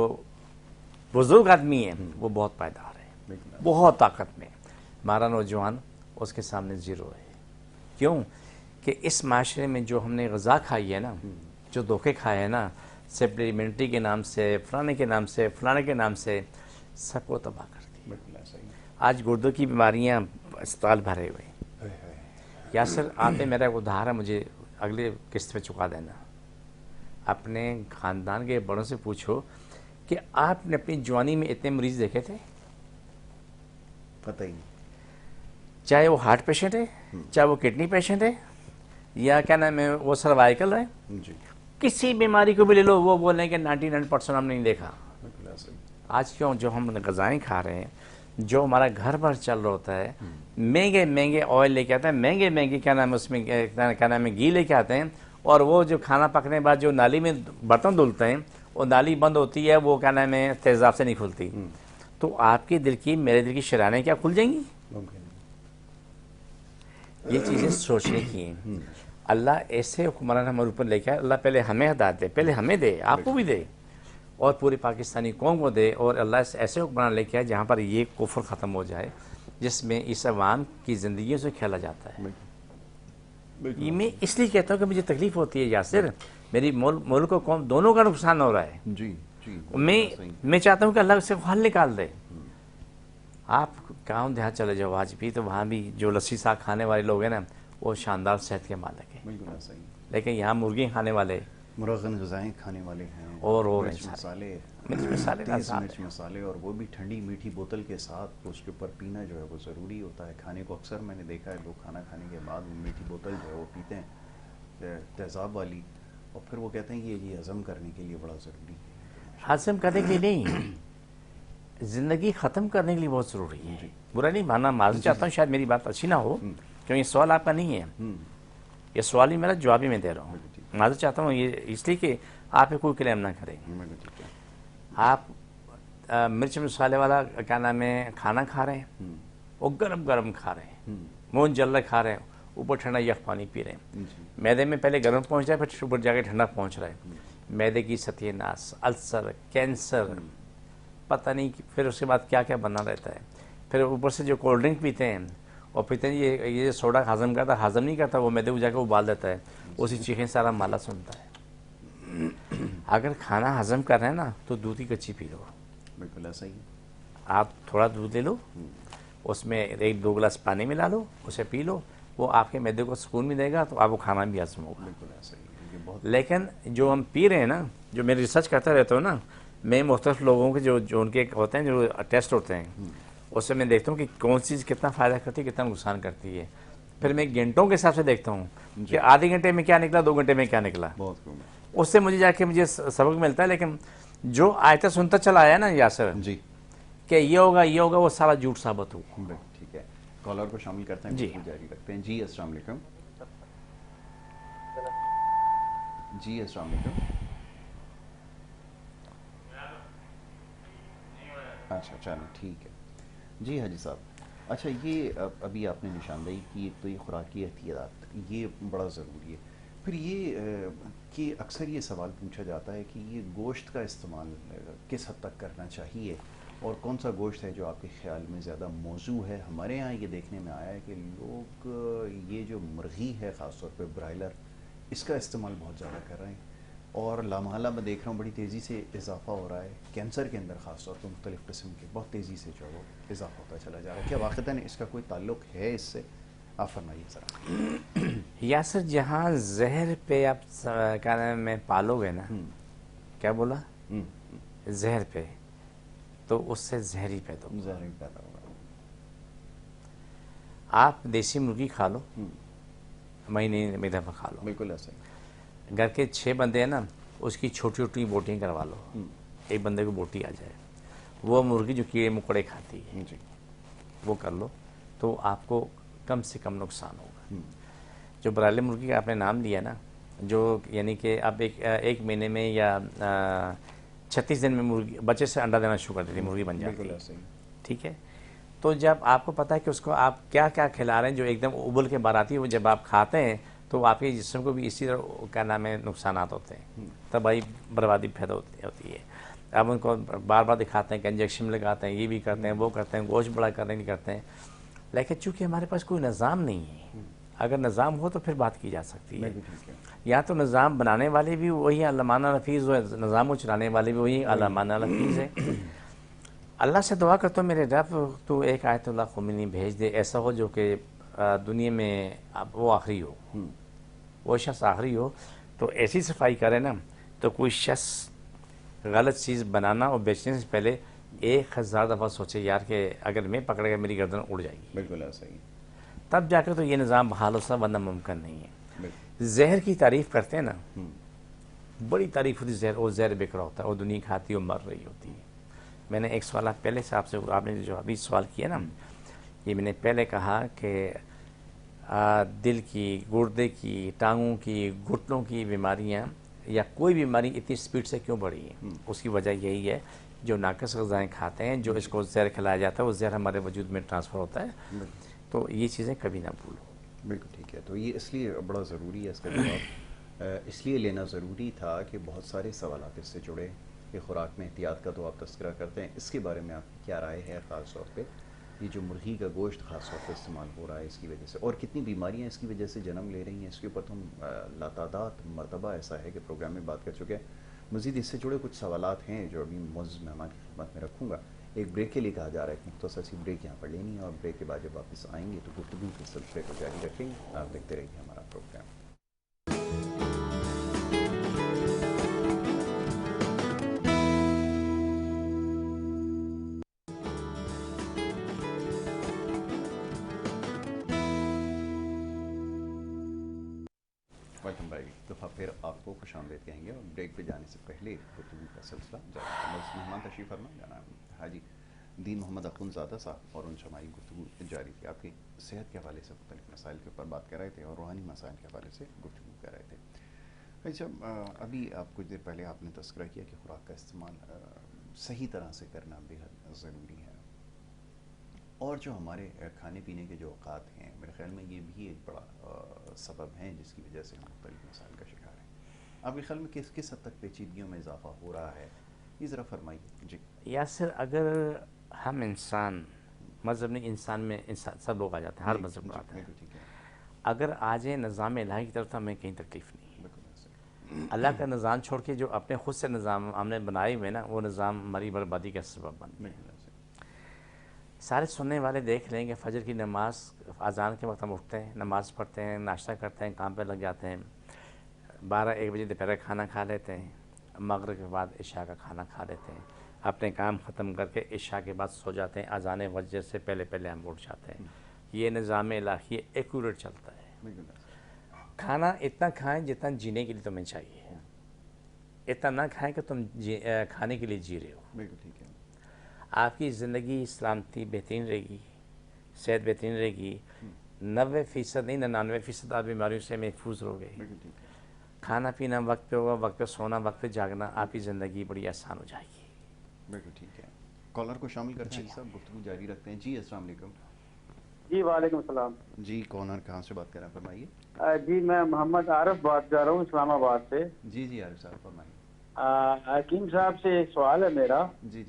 بزرگ آدمی ہے وہ بہت پائیدار ہے، بہت طاقت میں، ہمارا نوجوان اس کے سامنے زیرو ہے۔ کیوں کہ اس معاشرے میں جو ہم نے غذا کھائی ہے نا، جو دھوکے کھائے ہیں نا، سپلیمنٹری کے نام سے، فلانے کے نام سے، فلانے کے نام سے، سب کو تباہ کر دی۔ آج گردوں کی بیماریاں اسپتال بھرے ہوئے۔ یاسر، آپ نے میرا ایک ادھار ہے، مجھے اگلے قسط پہ چکا دینا۔ اپنے خاندان کے بڑوں سے پوچھو کہ آپ نے اپنی جوانی میں اتنے مریض دیکھے تھے؟ پتہ ہی نہیں، چاہے وہ ہارٹ پیشنٹ ہے، چاہے وہ کڈنی پیشنٹ ہے، یا کیا نام ہے وہ سروائیکل ہے، کسی بیماری کو بھی لے لو، وہ بولیں کہ 99% ہم نے نہیں دیکھا۔ آج کیوں جو ہم غذائیں کھا رہے ہیں، جو ہمارا گھر بھر چل رہا ہوتا ہے، مہنگے مہنگے آئل لے کے آتے ہیں، مہنگے مہنگے کیا نام ہے اس میں کیا نام ہے گھی لے کے آتے ہیں، اور وہ جو کھانا پکنے کے بعد جو نالی میں برتن دھلتے ہیں وہ نالی بند ہوتی ہے، وہ کیا نام ہے تیزاب سے نہیں کھلتی، تو آپ کے دل کی میرے دل کی شرائنیں کیا کھل جائیں گی؟ یہ چیزیں سوچنے کی ہیں۔ اللہ ایسے حکمران ہمارے اوپر لے کے آئے، اللہ پہلے ہمیں ہدایت دے، پہلے ہمیں دے، آپ کو بھی دے، اور پوری پاکستانی قوم کو دے، اور اللہ ایسے حکمران لے کے آئے جہاں پر یہ کفر ختم ہو جائے جس میں اس عوام کی زندگیوں سے کھیلا جاتا ہے۔ یہ میں اس لیے کہتا ہوں کہ مجھے تکلیف ہوتی ہے یاسر، میری ملک و قوم دونوں کا نقصان ہو رہا ہے، جی جی، میں چاہتا ہوں کہ اللہ اسے حل نکال دے۔ آپ گاؤں دیہات چلے جاؤ آج بھی، تو وہاں بھی جو لسی ساگ کھانے والے لوگ ہیں نا وہ شاندار صحت کے مالک ہیں، بالکل صحیح، لیکن یہاں مرغی کھانے والے مرغن غذائیں کھانے والے ہیں، اور مرچ مسالے، تیز مرچ مسالے، اور وہ بھی ٹھنڈی میٹھی بوتل کے ساتھ، اس کے اوپر پینا جو ہے وہ ضروری ہوتا ہے کھانے کو۔ اکثر میں نے دیکھا ہے لوگ کھانا کھانے کے بعد وہ میٹھی بوتل جو ہے وہ پیتے ہیں تیزاب والی، اور پھر وہ کہتے ہیں کہ یہ ہضم کرنے کے لیے بڑا ضروری ہے۔ ہضم کرنے کے لیے نہیں، زندگی ختم کرنے کے لیے بہت ضروری ہے۔ برا نہیں ماننا، معذرت چاہتا ہوں شاید میری بات اچھی نہ ہو، کیونکہ یہ سوال آپ کا نہیں ہے، یہ سوال ہی میرا جواب ہی میں دے رہا ہوں۔ معذرت چاہتا ہوں یہ اس لیے کہ آپ کوئی کلیم نہ کریں۔ آپ مرچ مسالے والا کیا نام ہے کھانا کھا رہے ہیں، وہ گرم گرم کھا رہے ہیں، مون جل کھا رہے ہیں، اوپر ٹھنڈا یک پانی پی رہے ہیں، معدے میں پہلے گرم پہنچ رہا ہے پھر اوپر جا کے ٹھنڈا پہنچ رہا ہے، معدے کی ستیہ ناس، السر، کینسر، پتہ نہیں پھر اس کے بعد کیا کیا بنا رہتا ہے۔ پھر اوپر سے جو کولڈ ڈرنک پیتے ہیں اور پیتے ہیں یہ سوڈا ہضم کرتا ہے، ہضم نہیں کرتا، وہ معدے کو جا کے ابال دیتا ہے، اسی چیخیں سارا مالا سنتا ہے۔ اگر کھانا ہضم کر رہے ہیں نا تو دودھ کی کچی پی لو، بالکل ایسا ہی، آپ تھوڑا دودھ لے لو، اس میں 1-2 گلاس پانی ملا لو، اسے پی لو، وہ آپ کے معدے کو سکون بھی دے گا، تو آپ کو کھانا بھی ہضم ہوگا۔ بالکل ایسا ہی، بہت لیکن جو ہم پی رہے ہیں نا، جو میں ریسرچ کرتا رہتا ہوں نا، میں مختلف لوگوں کے جو ان کے ہوتے ہیں جو ٹیسٹ ہوتے ہیں، اس سے میں دیکھتا ہوں کہ کون سی چیز کتنا فائدہ کرتی ہے، کتنا نقصان کرتی ہے، پھر میں گھنٹوں کے حساب سے دیکھتا ہوں کہ آدھے گھنٹے میں کیا نکلا، 2 گھنٹے میں کیا نکلا، بہت خوب، اس سے مجھے جا کے مجھے سبق ملتا ہے۔ لیکن جو آیتیں سنتا چلا آیا نا یاسر جی، کہ یہ ہوگا وہ سارا جھوٹ ثابت ہوا۔ ٹھیک ہے، کالر کو شامل کرتے ہیں، جی جاری رکھتے ہیں۔ جی السلام علیکم۔ جی السلام علیکم۔ اچھا چلو ٹھیک ہے جی حاجی صاحب۔ اچھا یہ ابھی آپ نے نشاندہی کی، ایک تو یہ خوراکی احتیاطات یہ بڑا ضروری ہے، پھر یہ کہ اکثر یہ سوال پوچھا جاتا ہے کہ یہ گوشت کا استعمال کس حد تک کرنا چاہیے، اور کون سا گوشت ہے جو آپ کے خیال میں زیادہ موزوں ہے؟ ہمارے ہاں یہ دیکھنے میں آیا ہے کہ لوگ یہ جو مرغی ہے خاص طور پہ برائلر، اس کا استعمال بہت زیادہ کر رہے ہیں، اور لامحالہ میں دیکھ رہا ہوں بڑی تیزی سے اضافہ ہو رہا ہے کینسر کے اندر، خاص طور پہ مختلف قسم کے بہت تیزی سے جو ہے وہ اضافہ ہوتا چلا جا رہا ہے۔ کیا واقعتاً اس کا کوئی تعلق ہے اس سے؟ آپ فرمائیے ذرا۔ یاسر جہاں زہر پہ آپ کیا نام میں پالو گے نا، کیا بولا زہر پہ، تو اس سے زہر ہی پیدا ہوگا۔ زہر ہی پیدا ہوگا۔ آپ دیسی مرغی کھا لو، مہینے میں دفعہ کھا لو، بالکل ایسا ہی۔ گھر کے 6 بندے ہیں نا، اس کی چھوٹی چھوٹی بوٹیاں کروا لو، ایک بندے کو بوٹی آ جائے، وہ مرغی جو کیڑے مکوڑے کھاتی ہے جی، وہ کر لو، تو آپ کو کم سے کم نقصان ہوگا۔ جو برائلر مرغی کا آپ نے نام لیا نا، جو یعنی کہ اب ایک مہینے میں یا 36 دن میں مرغی بچے سے انڈا دینا شروع کر دیتی، مرغی بن جاتی بالکل ہے، ایسا ہی۔ ٹھیک ہے۔ تو جب آپ کو پتہ ہے کہ اس کو آپ کیا کیا کھلا رہے ہیں جو ایک دم ابل کے باہر آتی ہے، وہ جب آپ کھاتے ہیں تو آپ کے جسم کو بھی اسی طرح کیا نام ہے نقصانات ہوتے ہیں، تباہی بربادی پیدا ہوتی ہے۔ آپ ان کو بار بار دکھاتے ہیں کہ انجیکشن لگاتے ہیں، یہ بھی کرتے ہیں، وہ کرتے ہیں، گوشت بڑا کرنے نہیں کرتے ہیں، لیکن چونکہ ہمارے پاس کوئی نظام نہیں ہے، اگر نظام ہو تو پھر بات کی جا سکتی ہے۔ یا تو نظام بنانے والے بھی وہی علامہ نفیس ہو، نظام کو چلانے والے بھی وہی علامہ نفیس ہے۔ اللہ سے دعا کرتا ہوں میرے رب تو ایک آیت اللہ خمینی بھیج دے، ایسا ہو جو کہ دنیا میں وہ آخری ہو، وہ شخص آخری ہو، تو ایسی صفائی کرے نا تو کوئی شخص غلط چیز بنانا اور بیچنے سے پہلے 1000 دفعہ سوچے یار کہ اگر میں پکڑے گا میری گردن اڑ جائے گی، بالکل ایسا ہی، تب جا کر تو یہ نظام بحال ہو سکتا، ورنہ ممکن نہیں ہے۔ زہر کی تعریف کرتے ہیں نا، بڑی تعریف ہوتی زہر، وہ زہر بکرا ہوتا ہے، وہ دنیا کھاتی ہے، وہ مر رہی ہوتی ہے، میں نے ایک سوال پہلے سے آپ نے جو ابھی سوال کیا نا، یہ میں نے پہلے کہا کہ دل کی، گردے کی، ٹانگوں کی، گھٹنوں کی بیماریاں یا کوئی بیماری اتنی سپیڈ سے کیوں بڑھی ہے، اس کی وجہ یہی ہے جو ناقص غذائیں کھاتے ہیں، جو اس کو زہر کھلایا جاتا ہے، وہ زہر ہمارے وجود میں ٹرانسفر ہوتا ہے. تو یہ چیزیں کبھی نہ بھولو. بالکل ٹھیک ہے. تو یہ اس لیے بڑا ضروری ہے اس کا جواب اس لیے لینا ضروری تھا کہ بہت سارے سوالات اس سے جڑے کہ خوراک میں احتیاط کا تو آپ تذکرہ کرتے ہیں، اس کے بارے میں آپ کی کیا رائے ہے؟ خاص طور پہ یہ جو مرغی کا گوشت خاص طور پہ استعمال ہو رہا ہے اس کی وجہ سے، اور کتنی بیماریاں اس کی وجہ سے جنم لے رہی ہیں، اس کے اوپر تو ہم لاتعداد مرتبہ ایسا ہے کہ پروگرام میں بات کر چکے ہیں. مزید اس سے جڑے کچھ سوالات ہیں جو ابھی معزز مہمان کی خدمت میں رکھوں گا. ایک بریک کے لیے کہا جا رہا ہے، ایک مختصر سی بریک یہاں پر لینی ہے، اور بریک کے بعد جب واپس آئیں گے تو گفتگو کے سلسلے کو جاری رکھیں گے. آپ دیکھتے رہیے ہمارا پروگرام. Welcome back. ایک دفعہ پھر آپ کو خوش آمدید کہیں گے، اور بریک پہ جانے سے پہلے گفتگو کا سلسلہ جاری. مہمان تشریف فرما جناب حاجی دین محمد اخونزادہ صاحب، اور ان سے ہماری گفتگو جاری تھی. آپ کی صحت کے حوالے سے مختلف مسائل کے اوپر بات کر رہے تھے، اور روحانی مسائل کے حوالے سے گفتگو کر رہے تھے. اچھا، ابھی آپ کچھ دیر پہلے آپ نے تذکرہ کیا کہ خوراک کا استعمال صحیح طرح سے کرنا بے حد ضروری ہے، اور جو ہمارے کھانے پینے کے جو اوقات ہیں، میرے خیال میں یہ بھی ایک بڑا سبب ہیں جس کی وجہ سے ہم مختلف مسائل کا شکار ہیں. آپ کے خیال میں کس حد تک پیچیدگیوں میں اضافہ ہو رہا ہے، یہ ذرا فرمائیے. جی یاسر، اگر ہم انسان، مذہب نہیں، انسان میں انسان سب لوگ آ جاتے ہیں، ہر مذہب میں آتے ہیں. ٹھیک ہے. اگر آ جائیں نظام الہی کی طرف تو ہمیں کہیں تکلیف نہیں. بالکل. اللہ کا نظام چھوڑ کے جو اپنے خود سے نظام ہم نے بنائے ہوئے نا، وہ نظام ہماری بربادی کا سبب بن گیا. سارے سننے والے دیکھ لیں گے فجر کی نماز، اذان کے وقت ہم اٹھتے ہیں، نماز پڑھتے ہیں، ناشتہ کرتے ہیں، کام پہ لگ جاتے ہیں، 12-1 بجے دوپہر کا کھانا کھا لیتے ہیں، مغرب کے بعد عشاء کا کھانا کھا لیتے ہیں، اپنے کام ختم کر کے عشاء کے بعد سو جاتے ہیں، اذان فجر سے پہلے ہم اٹھ جاتے ہیں. یہ نظام الہی ایکوریٹ چلتا ہے. کھانا اتنا کھائیں جتنا جینے کے لیے تمہیں چاہیے، اتنا نہ کھائیں کہ تم کھانے کے لیے جی رہے ہو. بالکل ٹھیک ہے. آپ کی زندگی سلامتی بہترین رہے گی، صحت بہترین رہے گی. 90% نہیں 99% آپ بیماریوں سے محفوظ رہو گے. کھانا پینا وقت پہ ہوگا، وقت پہ سونا، وقت پہ جاگنا، آپ کی زندگی بڑی آسان ہو جائے گی. بالکل ٹھیک ہے. کالر کو شامل کرتے ہیں صاحب، گفتگو جاری رکھتے ہیں. جی السلام علیکم. جی وعلیکم السلام. جی کون اور کہاں سے بات کر رہے ہیں، فرمائیے. جی میں محمد عارف بات کر رہا ہوں اسلام آباد سے. جی عارف صاحب فرمائیے. حکیم صاحب سے ایک سوال ہے میرا. جی.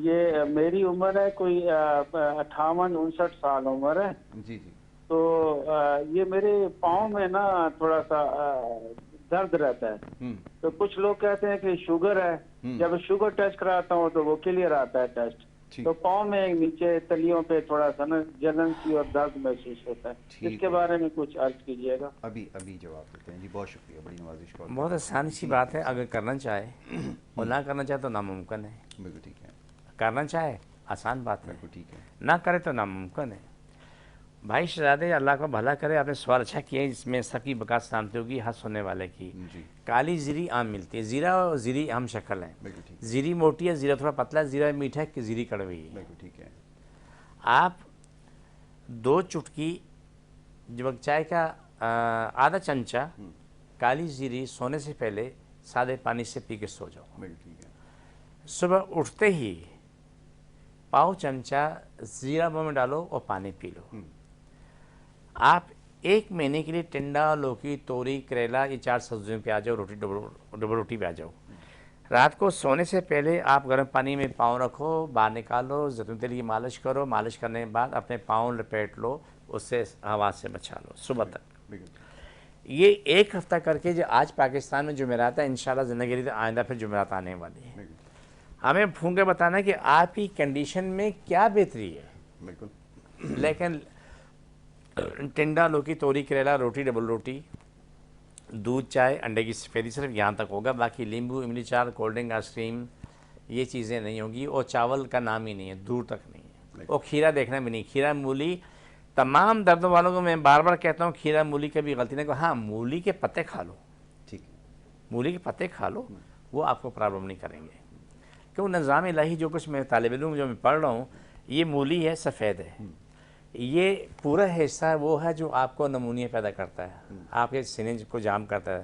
یہ میری عمر ہے کوئی 58-59 سال عمر ہے. جی. تو یہ میرے پاؤں میں نا تھوڑا سا درد رہتا ہے. تو کچھ لوگ کہتے ہیں کہ شوگر ہے. جب شوگر ٹیسٹ کراتا ہوں تو وہ کلیئر آتا ہے ٹیسٹ. تو پاؤں میں نیچے تلیوں پہ تھوڑا سا نا جلن سی اور درد محسوس ہوتا ہے. اس کے بارے میں کچھ عرض کیجیے گا. ابھی جواب دیتے ہیں. جی بہت شکریہ، بڑی نوازش. بہت آسان سی بات ہے. اگر کرنا چاہے اور نہ کرنا چاہے تو ناممکن ہے. بالکل ٹھیک ہے. کرنا چاہے آسان بات ہے، بالکل ٹھیک ہے. نہ کرے تو ناممکن ہے. بھائی شہزادے، اللہ کو بھلا کرے، آپ نے سوال اچھا کیا ہے، جس میں سب کی بقا سلامتی ہوگی ہر سننے والے کی. کالی زیری عام ملتی ہے. زیرہ اور زیری ہم شکل ہیں. زیری موٹی ہے، زیرہ تھوڑا پتلا ہے. زیرہ میٹھا ہے کہ زیری کڑوی ہے. بالکل ٹھیک ہے. آپ 2 چٹکی جب چائے کا آدھا چمچہ کالی زیری سونے سے پہلے سادے پانی سے پی کے سو جاؤ. بالکل ٹھیک ہے. صبح اٹھتے ہی پاؤ چمچہ زیرہ منہ میں ڈالو اور پانی پی لو. آپ 1 مہینے کے لیے ٹنڈا، لوکی، توری، کریلا، یہ 4 سبزیوں پہ آ جاؤ. ڈبل روٹی پہ آ جاؤ. رات کو سونے سے پہلے آپ گرم پانی میں پاؤں رکھو، باہر نکالو، زیتون تیل کی مالش کرو. مالش کرنے کے بعد اپنے پاؤں لپیٹ لو، اس سے ہوا سے بچا لو صبح تک. یہ 1 ہفتہ کر کے جو آج پاکستان میں جمعرات ہے، انشاءاللہ زندگی رہی تو آئندہ پھر جمعرات آنے والی ہے. ہمیں پھونک کے بتانا ہے کہ آپ کی کنڈیشن میں کیا بہتری ہے. بالکل. لیکن ٹنڈا، لوکی، توری، کریلا، روٹی، ڈبل روٹی، دودھ، چائے، انڈے کی سفیدی صرف یہاں تک ہوگا. باقی لیمبو، املی چار، کولڈ ڈرنک، آئس کریم، یہ چیزیں نہیں ہوں گی. اور چاول کا نام ہی نہیں ہے، دور تک نہیں ہے. اور کھیرا دیکھنا بھی نہیں. کھیرا، مولی، تمام دردوں والوں کو میں بار بار کہتا ہوں کھیرا مولی کا بھی غلطی نہیں کہ ہاں مولی کے پتے کھا لو. ٹھیک ہے. مولی کے پتے کھا لو، وہ آپ کو پرابلم نہیں کریں گے. کہ نظام الہی جو کچھ میں طالب علم جو میں پڑھ رہا ہوں یہ مولی ہے، سفید ہے، یہ پورا حصہ وہ ہے جو آپ کو نمونیا پیدا کرتا ہے، آپ کے سینے کو جام کرتا ہے،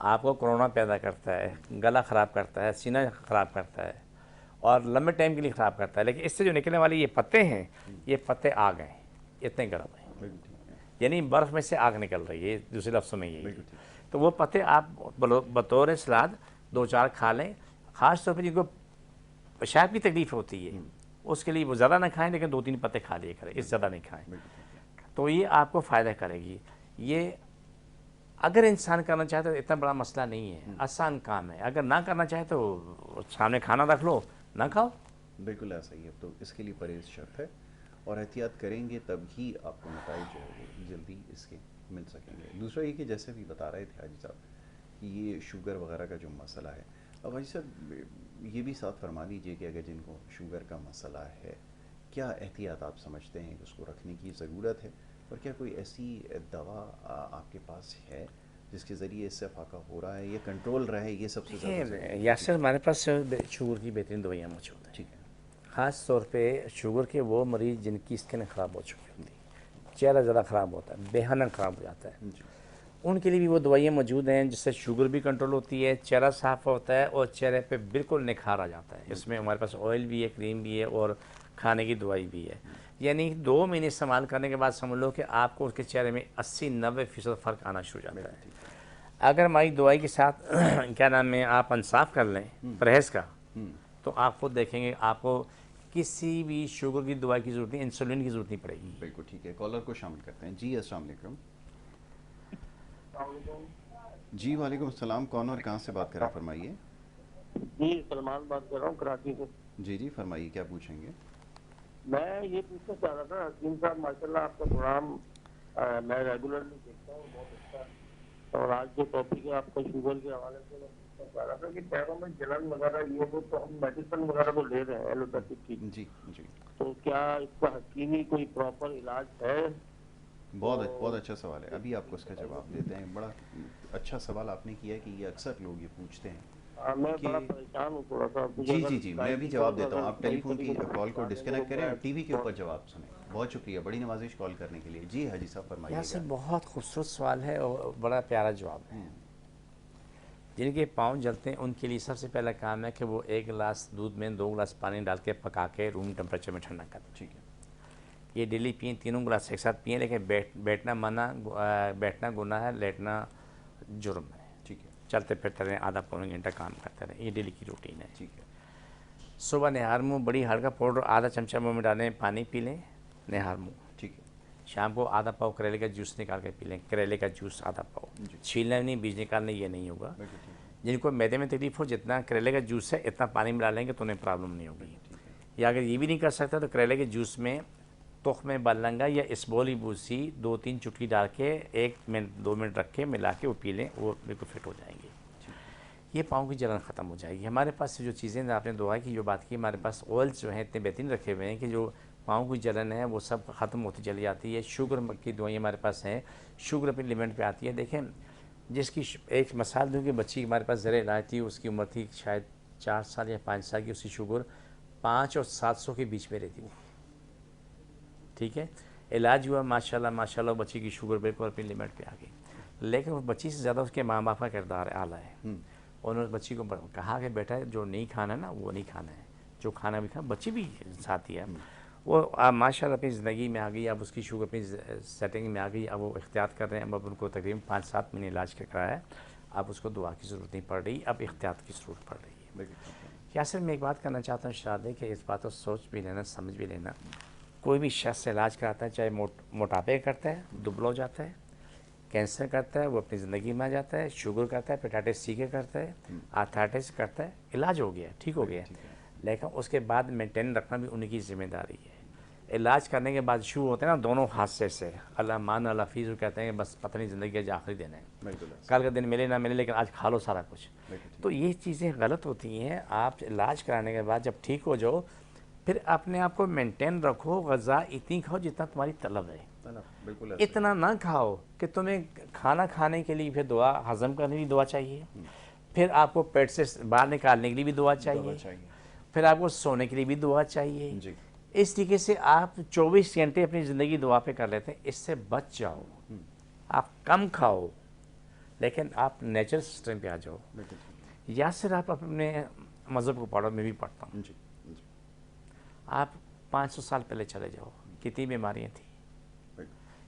آپ کو کرونا پیدا کرتا ہے، گلا خراب کرتا ہے، سینہ خراب کرتا ہے اور لمبے ٹائم کے لیے خراب کرتا ہے. لیکن اس سے جو نکلنے والے یہ پتے ہیں، یہ پتے آگ ہیں، اتنے گرم ہیں، یعنی برف میں سے آگ نکل رہی ہے، دوسرے لفظوں میں یہ. تو وہ پتے آپ بطور سلاد 2-4 کھا لیں. خاص طور پہ جن کو پیشاب کی تکلیف ہوتی ہے اس کے لیے وہ زیادہ نہ کھائیں، لیکن 2-3 پتے کھا لیے کریں، اس سے زیادہ نہیں کھائیں. تو یہ آپ کو فائدہ کرے گی. یہ اگر انسان کرنا چاہے تو اتنا بڑا مسئلہ نہیں ہے، آسان کام ہے. اگر نہ کرنا چاہے تو سامنے کھانا رکھ لو، نہ کھاؤ. بالکل ایسا ہی ہے. تو اس کے لیے پرہیز شرط ہے اور احتیاط کریں گے تب ہی آپ کو نتائج جو ہے وہ جلدی اس کے مل سکیں گے. دوسرا یہ کہ جیسے بھی بتا رہے تھے حاجی صاحب کہ یہ شوگر وغیرہ کا جو مسئلہ ہے، اب حاجی صاحب یہ بھی ساتھ فرما دیجئے کہ اگر جن کو شوگر کا مسئلہ ہے کیا احتیاط آپ سمجھتے ہیں کہ اس کو رکھنے کی ضرورت ہے، اور کیا کوئی ایسی دوا آپ کے پاس ہے جس کے ذریعے اس سے فاقہ ہو رہا ہے، یہ کنٹرول رہے، یہ سب سے زیادہ ضروری ہے؟ یاسر ہمارے پاس شوگر کی بہترین دوائیاں موجود ہیں. ٹھیک ہے. خاص طور پہ شوگر کے وہ مریض جن کی اسکن خراب ہو چکی ہوتی ہے، چہرہ زیادہ خراب ہوتا ہے، بےحانہ خراب ہو جاتا ہے، ان کے لیے بھی وہ دوائیاں موجود ہیں جس سے شوگر بھی کنٹرول ہوتی ہے، چہرہ صاف ہوتا ہے اور چہرے پہ بالکل نکھار آ جاتا ہے. اس میں ہمارے پاس آئل بھی ہے، کریم بھی ہے اور کھانے کی دوائی بھی ہے. یعنی 2 مہینے استعمال کرنے کے بعد سمجھ لو کہ آپ کو اس کے چہرے میں 80-90% فرق آنا شروع ہو جاتا ہے. اگر ہماری دوائی کے ساتھ کیا نام ہے آپ انصاف کر لیں پرہیز کا، تو آپ خود دیکھیں گے آپ کو کسی بھی شوگر کی دوائی کی ضرورت نہیں، انسولین کی ضرورت نہیں پڑے گی. بالکل ٹھیک ہے. کالر کو شامل کرتے ہیں. جی السلام علیکم. جی وعلیکم السلام. کون اور کہاں سے بات کر رہے ہیں؟ فرمائیے. جی سلمان بات کر رہا ہوں کراچی سے. جی جی فرمائیے، کیا پوچھیں گے؟ میں یہ پوچھنا چاہ رہا تھا حکیم صاحب، ماشاء اللہ آپ کا پروگرام میں ریگولرلی دیکھتا ہوں، بہت اچھا. اور آج جو ٹاپک ہے آپ کا شوگر کے حوالے سے، میں پوچھنا چاہ رہا تھا کہ پیروں میں جلن وغیرہ یہ وہ تو ہم میڈیسن وغیرہ تو لے رہے ہیں ایلوپیتھک کی، جی جی تو کیا اس کا حکیمی کوئی پراپر علاج ہے؟ بہت اچھا سوال ہے. ابھی آپ کو اس کا جواب دیتے ہیں. بڑا اچھا سوال آپ نے کیا ہے کہ یہ اکثر لوگ یہ پوچھتے ہیں. میں بڑا پریشان ہوں تھوڑا سا. جی میں بھی جواب دیتا ہوں. آپ ٹیلی فون کی کال کو ڈسکنیکٹ کریں اور ٹی وی کے اوپر جواب سنیں. بہت شکریہ، بڑی نوازش کال کرنے کے لیے. جی حاجی صاحب فرمائیے. یاسر بہت خوبصورت سوال ہے اور بڑا پیارا جواب ہے. جن کے پاؤں جلتے ہیں ان کے لیے سب سے پہلا کام ہے کہ وہ 1 گلاس دودھ میں 2 گلاس پانی ڈال کے پکا کے روم ٹیمپریچر میں ٹھنڈا کر دیں. ٹھیک ہے. یہ ڈیلی پئیں، 3 گلاس ایک ساتھ پئیں، لیکن بیٹھنا منع، بیٹھنا گناہ ہے، لیٹنا جرم ہے. ٹھیک ہے. چلتے پھرتے رہیں، آدھا پونا گھنٹہ کام کرتے رہیں. یہ ڈیلی کی روٹین ہے. ٹھیک ہے. صبح نہار منہ بڑی ہلکا پاؤڈر آدھا چمچہ منہ میں ڈالیں، پانی پی لیں، نہار منہ. ٹھیک ہے. شام کو آدھا پاؤ کریلے کا جوس نکال کے پی لیں. کریلے کا جوس آدھا پاؤ، چھیلنا نہیں، بیج نکالنے یہ نہیں ہوگا. جن کو معدے میں تکلیف ہو جتنا کریلے کا جوس ہے اتنا پانی ملا لیں گے تو انہیں پرابلم نہیں ہوگی. یا اگر یہ بھی نہیں کر سکتا تو کریلے کے جوس میں تخم بلنگا یا اسبولی بوسی 2-3 چٹکی ڈال کے 1 منٹ 2 منٹ رکھ کے ملا کے وہ پی لیں، وہ بالکل فٹ ہو جائیں گے. یہ پاؤں کی جلن ختم ہو جائے گی. ہمارے پاس جو چیزیں آپ نے دعا کی جو بات کی، ہمارے پاس آئلس جو ہیں اتنے بہترین رکھے ہوئے ہیں کہ جو پاؤں کی جلن ہے وہ سب ختم ہوتی چلی جاتی ہے. شوگر کی دوائیں ہمارے پاس ہیں، شوگر اپنی لیمٹ پہ آتی ہے. دیکھیں جس کی ایک مثال دوں کہ بچی ہمارے پاس زر علاج تھی، اس کی عمر تھی شاید 4 سال یا 5 سال کی، اس کی شوگر 5 اور 700 کے بیچ میں رہتی. ٹھیک ہے. علاج ہوا ماشاءاللہ بچی کی شوگر بالکل اپنی لیمٹ پہ آ گئی. لیکن اس بچی سے زیادہ اس کے ماں باپ کا کردار اعلیٰ ہے. انہوں نے بچی کو کہا کہ بیٹا جو نہیں کھانا ہے نا وہ نہیں کھانا ہے، جو کھانا بھی کھانا. بچی بھی ساتھی ہے، وہ ماشاءاللہ اپنی زندگی میں آ گئی. اب اس کی شوگر اپنی سیٹنگ میں آ گئی. اب وہ احتیاط کر رہے ہیں. اب ان کو تقریباً 5-7 مہینے علاج کرایا ہے. اب اس کو دعا کی ضرورت نہیں پڑ رہی، اب احتیاط کی ضرورت پڑ رہی ہے. یاسر میں ایک بات کرنا چاہتا ہوں شادی کہ اس بات کو سوچ بھی لینا، سمجھ بھی لینا. کوئی بھی شخص علاج کراتا ہے، چاہے موٹاپے کرتا ہے، دبلا ہو جاتا ہے، کینسر کرتا ہے، وہ اپنی زندگی میں آ جاتا ہے، شوگر کرتا ہے، پیٹائٹس سی کے کرتا ہے، آرتھرائٹس کرتا ہے، علاج ہو گیا، ٹھیک ہو گیا. لیکن اس کے بعد مینٹین رکھنا بھی ان کی ذمہ داری ہے. علاج کرنے کے بعد شروع ہوتے ہیں نا دونوں حادثے سے، اللہ مان اللہ فیض کہتے ہیں بس پتہ نہیں زندگی کا آخری دن ہے، کل کا دن ملے نہ ملے لیکن آج کھا لو سارا کچھ. تو یہ چیزیں غلط ہوتی ہیں. آپ علاج کرانے کے بعد جب ٹھیک ہو جاؤ پھر اپنے آپ کو مینٹین رکھو. غذا اتنی کھاؤ جتنا تمہاری طلب ہے، اتنا نہ کھاؤ کہ تمہیں کھانا کھانے کے لیے پھر دعا، ہضم کرنے کی دعا چاہیے، پھر آپ کو پیٹ سے باہر نکالنے کے لیے بھی دعا چاہیے، پھر آپ کو سونے کے لیے بھی دعا چاہیے. اس طریقے سے آپ 24 گھنٹے اپنی زندگی دعا پہ کر لیتے ہیں. اس سے بچ جاؤ. آپ کم کھاؤ لیکن آپ نیچرل سسٹم پہ آ جاؤ. یا پھر آپ اپنے مذہب کو پڑھو, میں بھی پڑھتا ہوں. آپ 500 سال پہلے چلے جاؤ, کتنی بیماریاں تھیں.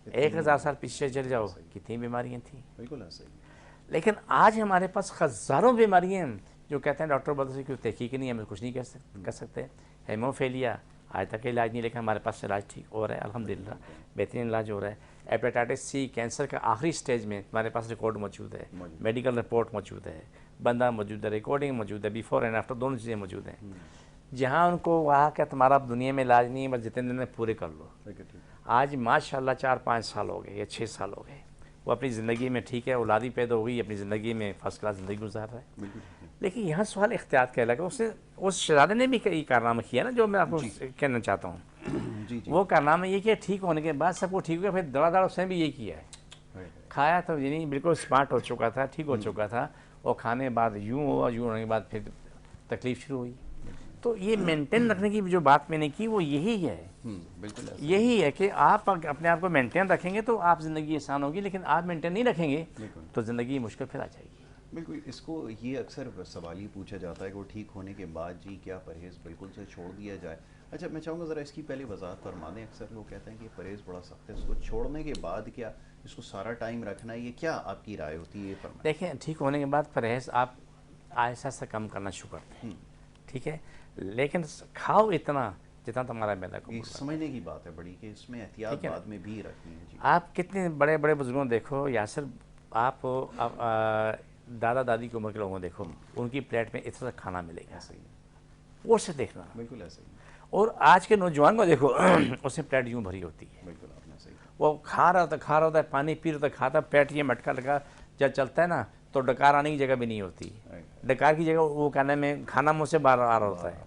1000 سال پیچھے چلے جاؤ, کتنی بیماریاں تھیں. بالکل ایسا ہی. لیکن آج ہمارے پاس ہزاروں بیماریاں ہیں جو کہتے ہیں ڈاکٹر بولتے ہیں کہ تحقیق نہیں ہے, ہم کچھ نہیں کر سکتے. ہیموفیلیا آج تک علاج نہیں, لیکن ہمارے پاس علاج ٹھیک ہو رہا ہے الحمدللہ, بہترین علاج ہو رہا ہے. ہیپیٹائٹس سی کینسر کا آخری سٹیج میں ہمارے پاس ریکارڈ موجود ہے, میڈیکل رپورٹ موجود ہے, بندہ موجود ہے, ریکارڈنگ موجود ہے, بیفور اینڈ آفٹر دونوں چیزیں موجود ہیں. جہاں ان کو وہاں کہ تمہارا دنیا میں علاج نہیں ہے, بس جتنے دن میں پورے کر لو. آج ماشاءاللہ 4-5 سال ہو گئے یا 6 سال ہو گئے, وہ اپنی زندگی میں ٹھیک ہے, اولادی پیدا ہو گئی, اپنی زندگی میں فرسٹ کلاس زندگی گزار رہا ہے. لیکن یہاں سوال احتیاط کا لگا, اس شہزادے نے بھی کئی کارنامہ کیا نا, جو میں آپ کو کہنا چاہتا ہوں. وہ کارنامہ یہ کیا, ٹھیک ہونے کے بعد سب کو ٹھیک ہو گیا, پھر دڑا اس نے بھی یہ کیا ہے. کھایا تو یعنی بالکل اسمارٹ ہو چکا تھا, ٹھیک ہو چکا تھا, اور کھانے کے بعد یوں ہوا, یوں ہونے کے بعد پھر تکلیف شروع ہوئی. تو یہ مینٹین رکھنے کی جو بات میں نے کی وہ یہی ہے, یہی ہے کہ آپ اپنے آپ کو مینٹین رکھیں گے تو آپ زندگی آسان ہوگی, لیکن آپ مینٹین نہیں رکھیں گے تو زندگی مشکل پھر آ جائے گی. بالکل. اس کو یہ اکثر سوال ہی پوچھا جاتا ہے کہ وہ ٹھیک ہونے کے بعد جی کیا پرہیز بالکل سے چھوڑ دیا جائے. اچھا میں چاہوں گا ذرا اس کی پہلے وضاحت فرما دیں. اکثر لوگ کہتے ہیں کہ پرہیز بڑا سخت ہے, اس کو چھوڑنے کے بعد کیا اس کو سارا ٹائم رکھنا ہے, یہ کیا آپ کی رائے ہوتی ہے, یہ فرمائیں. دیکھیں ٹھیک ہونے کے بعد پرہیز آپ آہستہ آہستہ کم کرنا شروع کرتے ہیں, ٹھیک ہے, لیکن کھاؤ اتنا جتنا تمہارا معدہ کو. یہ سمجھنے کی بات ہے بڑی کہ اس میں احتیاط بعد میں بھی رکھنی ہے. آپ کتنے بڑے بڑے بزرگوں دیکھو, یاسر آپ دادا دادی کی عمر کے لوگوں دیکھو, ان کی پلیٹ میں اتنا کھانا ملے گا, وہ سے دیکھنا. بالکل ایسا ہی. اور آج کے نوجوان کو دیکھو, اس سے پلیٹ یوں بھری ہوتی ہے, بالکل آپ نے صحیح. وہ کھا رہا ہوتا ہے, پانی پی رہا کھاتا, پیٹ یہ مٹکا لگا جب چلتا ہے نا تو ڈکار آنے کی جگہ بھی نہیں ہوتی. ڈکار کی جگہ وہ کہنے میں کھانا منہ سے باہر آ رہا ہوتا ہے.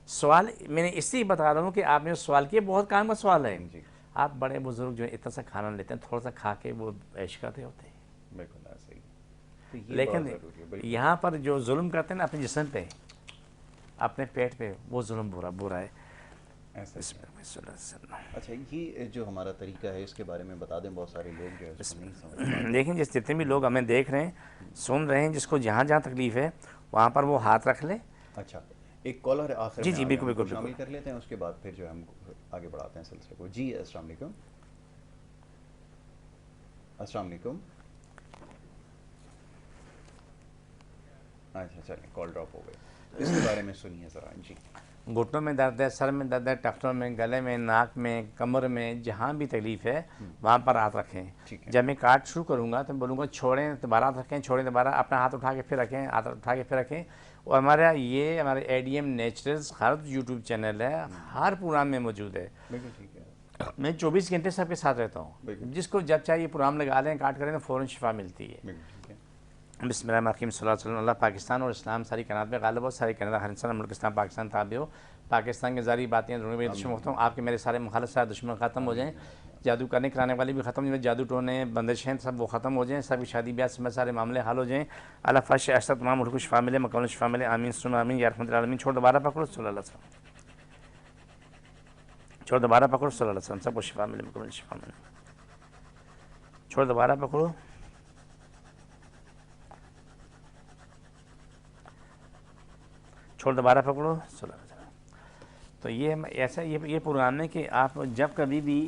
سوال میں نے اس لیے بتا رہا ہوں کہ آپ نے سوال کیا, بہت کام کا سوال ہے. آپ بڑے بزرگ جو اتنا سا کھانا لیتے ہیں, تھوڑا سا کھا کے وہ عیش کرتے ہوتے ہیں. بالکل ایسا ہی. لیکن یہاں پر جو ظلم کرتے ہیں نا اپنے جسم پہ, اپنے پیٹ پہ, وہ ظلم برا ہے. اچھا یہ جو ہمارا طریقہ ہے اس کے بارے میں بتا دیں, بہت سارے لوگ جو ہے اس کو نہیں سمجھ. لیکن جس جتنے بھی لوگ ہمیں دیکھ رہے ہیں, سن رہے ہیں, جس کو جہاں جہاں تکلیف ہے وہاں پر وہ ہاتھ رکھ لیں. اچھا ایک کالر آخر جی بالکل شامل کر لیتے ہیں, اس کے بعد پھر جو ہے ہم آگے بڑھاتے ہیں سلسلے کو. جی السلام علیکم. السلام علیکم. اچھا چلیں کال ڈراپ ہو گئی, اس کے بارے میں سنیے ذرا. جی گھٹنوں میں درد ہے, سر میں درد ہے, ٹخنوں میں, گلے میں, ناک میں, کمر میں, جہاں بھی تکلیف ہے وہاں پر ہاتھ رکھیں. جب میں کاٹ شروع کروں گا تو بولوں گا چھوڑیں, دوبارہ ہاتھ رکھیں, چھوڑیں, دوبارہ اپنا ہاتھ اٹھا کے پھر رکھیں, ہاتھ اٹھا کے پھر رکھیں. اور ہمارے ADM نیچرلز ہر یوٹیوب چینل ہے, ہر پروگرام میں موجود ہے. میں 24 گھنٹے سب کے ساتھ رہتا ہوں, جس کو جب چاہیے پروگرام لگا لیں, کاٹ کریں تو فوراً شفا ملتی ہے. بسم اللہ الرحمن الرحیم, صلی اللہ علیہ وسلم. اللہ پاکستان اور اسلام ساری کائنات میں غالب ہو, ساری کائنات ہر انسان ملک اسلام پاکستان تابع ہو. پاکستان کے ذریعے باتیں دونوں میں دشمن ہوتا ہوں, آپ کے میرے سارے مخالف سارے دشمن ختم ہو جائیں, جادو کرنے کرانے والے بھی ختم ہو جائیں, جادو ٹونے بندشیں سب وہ ختم ہو جائیں, سب کی شادی بیاہ سے سارے معاملے حل ہو جائیں. اللہ فش ایسا تمام ملک کو شفا ملے, مکمل شفا ملے, آمین سن آمین یا رحمت العالمین. چھوڑ دوبارہ پکڑو, صلی اللہ علیہ وسلم. چھوڑ دوبارہ پکڑو, صلی اللہ علیہ وسلم. سب کو شفا ملے, مکمل شفا ملے. چھوڑ دوبارہ پکڑو, چھوڑ دوبارہ پکڑو, صلی اللہ علیہ وسلم. تو یہ ایسا یہ پروگرام ہے کہ آپ جب کبھی بھی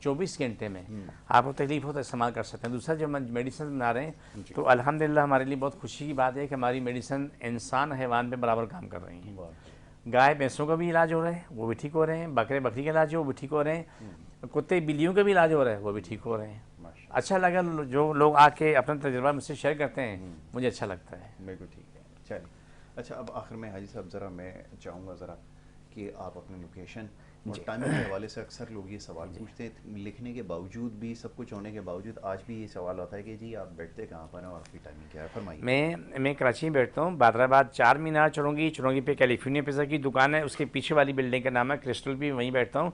24 گھنٹے میں آپ کو تکلیف ہو تو استعمال کر سکتے ہیں. دوسرا جب ہم میڈیسن بنا رہے ہیں تو الحمدللہ ہمارے لیے بہت خوشی کی بات ہے کہ ہماری میڈیسن انسان حیوان پہ برابر کام کر رہی ہیں. گائے بھینسوں کا بھی علاج ہو رہا ہے, وہ بھی ٹھیک ہو رہے ہیں. بکرے بکری کا علاج ہو, وہ بھی ٹھیک ہو رہے ہیں. کتے بلیوں کا بھی علاج ہو رہا ہے, وہ بھی ٹھیک ہو رہے ہیں. اچھا لگا جو لوگ آ کے اپنا تجربہ مجھ سے شیئر کرتے ہیں, مجھے اچھا لگتا ہے. بالکل ٹھیک ہے. چلیے اچھا اب آخر میں حاجی صاحب ذرا میں چاہوں گا ذرا کہ آپ اپنے لوکیشن اور ٹائمنگ کے حوالے سے اکثر لوگ یہ سوال پوچھتے ہیں, لکھنے کے باوجود بھی سب کچھ ہونے کے باوجود آج بھی یہ سوال ہوتا ہے کہ جی آپ بیٹھتے کہاں پر ہیں اور آپ کی ٹائمنگ کیا ہے, فرمائیے. میں کراچی میں بیٹھتا ہوں, بادر آباد 4 مینار چرونگی پہ کیلیفورنیا پیزا کی دکان ہے, اس کے پیچھے والی بلڈنگ کا نام ہے کرسٹل, بھی وہیں بیٹھتا ہوں.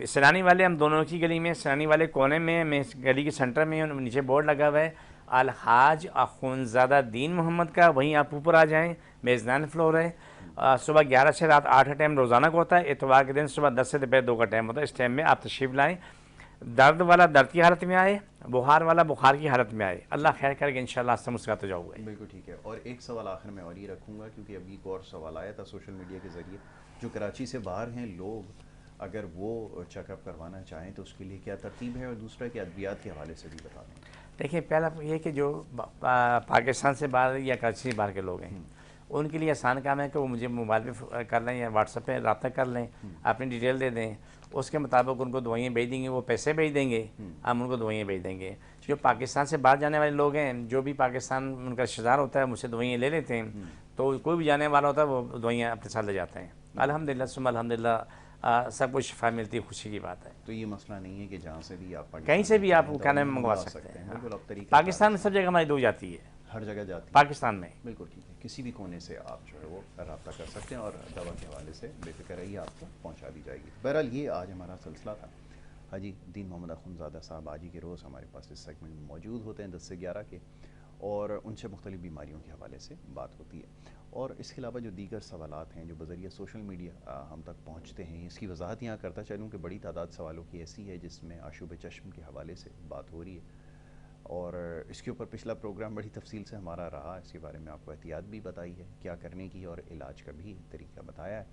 سیلانی والے ہم دونوں کی گلی میں, سیلانی والے کونے میں, میں گلی کے سینٹر میں ہوں, نیچے بورڈ لگا ہوا ہے الحاج اخونزادہ دین محمد کا, وہیں آپ اوپر آ جائیں, میزنان فلور ہے. صبح 11 سے رات 8 کا ٹائم روزانہ کو ہوتا ہے. اتوار کے دن صبح 10 سے دوپہر 2 کا ٹائم ہوتا ہے. اس ٹائم میں آپ تشریف لائیں. درد والا درد کی حالت میں آئے, بخار والا بخار کی حالت میں آئے. اللہ خیر کرے گا انشاءاللہ آپ سے مسکراتے جاؤ گے. بالکل ٹھیک ہے. اور ایک سوال آخر میں اور یہ رکھوں گا, کیونکہ ابھی ایک اور سوال آیا تھا سوشل میڈیا کے ذریعے, جو کراچی سے باہر ہیں لوگ, اگر وہ چیک اپ کروانا چاہیں تو اس کے لیے کیا ترتیب ہے, اور دوسرا کہ ادویات کے حوالے سے بھی بتا دیں. دیکھیں, پہلا یہ کہ جو پاکستان سے باہر یا کراچی سے باہر کے لوگ ہیں ان کے لیے آسان کام ہے کہ وہ مجھے موبائل پہ کر لیں یا واٹس ایپ پہ رابطہ کر لیں, اپنی ڈیٹیل دے دیں, اس کے مطابق ان کو دوائیں بھیج دیں گے, وہ پیسے بھیج دیں گے, ہم ان کو دوائیں بھیج دیں گے. جو پاکستان سے باہر جانے والے لوگ ہیں, جو بھی پاکستان ان کا رشتہ دار ہوتا ہے مجھ سے دوائیں لے لیتے ہیں, تو کوئی بھی جانے والا ہوتا ہے وہ دوائیں اپنے ساتھ لے جاتے ہیں. الحمدللہ ثم الحمدللہ سب کچھ شفا ملتی ہے, خوشی کی بات ہے. تو یہ مسئلہ نہیں ہے کہ جہاں سے بھی آپ کہیں سے بھی آپ کو کھانا منگوا سکتے ہیں. بالکل, اب طریقہ پاکستان میں سب جگہ ہماری دو جاتی ہے, ہر جگہ جاتی ہے پاکستان میں. بالکل ٹھیک ہے, کسی بھی کونے سے آپ جو ہے وہ رابطہ کر سکتے ہیں, اور دوا کے حوالے سے بے فکر رہیے, آپ کو پہنچا دی جائے گی. بہرحال یہ آج ہمارا سلسلہ تھا. حاجی دین محمد اخونزادہ صاحب آج ہی کے روز ہمارے پاس اس سیگمنٹ میں موجود ہوتے ہیں 10 سے 11 کے, اور ان سے مختلف بیماریوں کے حوالے سے بات ہوتی ہے. اور اس کے علاوہ جو دیگر سوالات ہیں جو بذریعہ سوشل میڈیا ہم تک پہنچتے ہیں, اس کی وضاحت یہاں کرتا چلوں کہ بڑی تعداد سوالوں کی ایسی ہے جس میں آشوب چشم کے حوالے سے بات ہو رہی ہے, اور اس کے اوپر پچھلا پروگرام بڑی تفصیل سے ہمارا رہا. اس کے بارے میں آپ کو احتیاط بھی بتائی ہے کیا کرنے کی, اور علاج کا بھی طریقہ بتایا ہے.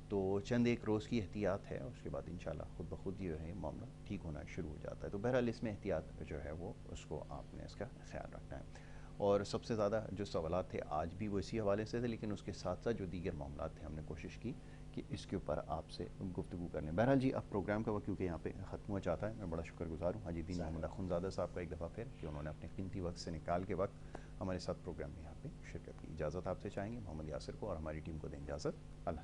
تو چند ایک روز کی احتیاط ہے, اس کے بعد انشاءاللہ خود بخود جو ہے معاملہ ٹھیک ہونا شروع ہو جاتا ہے. تو بہرحال اس میں احتیاط جو ہے وہ اس کو آپ نے اس کا خیال رکھنا ہے. اور سب سے زیادہ جو سوالات تھے آج بھی وہ اسی حوالے سے تھے, لیکن اس کے ساتھ ساتھ جو دیگر معاملات تھے ہم نے کوشش کی کہ اس کے اوپر آپ سے گفتگو کرنے. بہرحال جی, اب پروگرام کا وقت کیونکہ یہاں پہ ختم ہو جاتا ہے, میں بڑا شکر گزار ہوں حاجی دین محمد اخونزادہ صاحب کا ایک دفعہ پھر کہ انہوں نے اپنے قیمتی وقت سے نکال کے وقت ہمارے ساتھ پروگرام میں یہاں پہ شرکت کی. اجازت آپ سے چاہیں گے, محمد یاسر کو اور ہماری ٹیم کو دیں اجازت. اللہ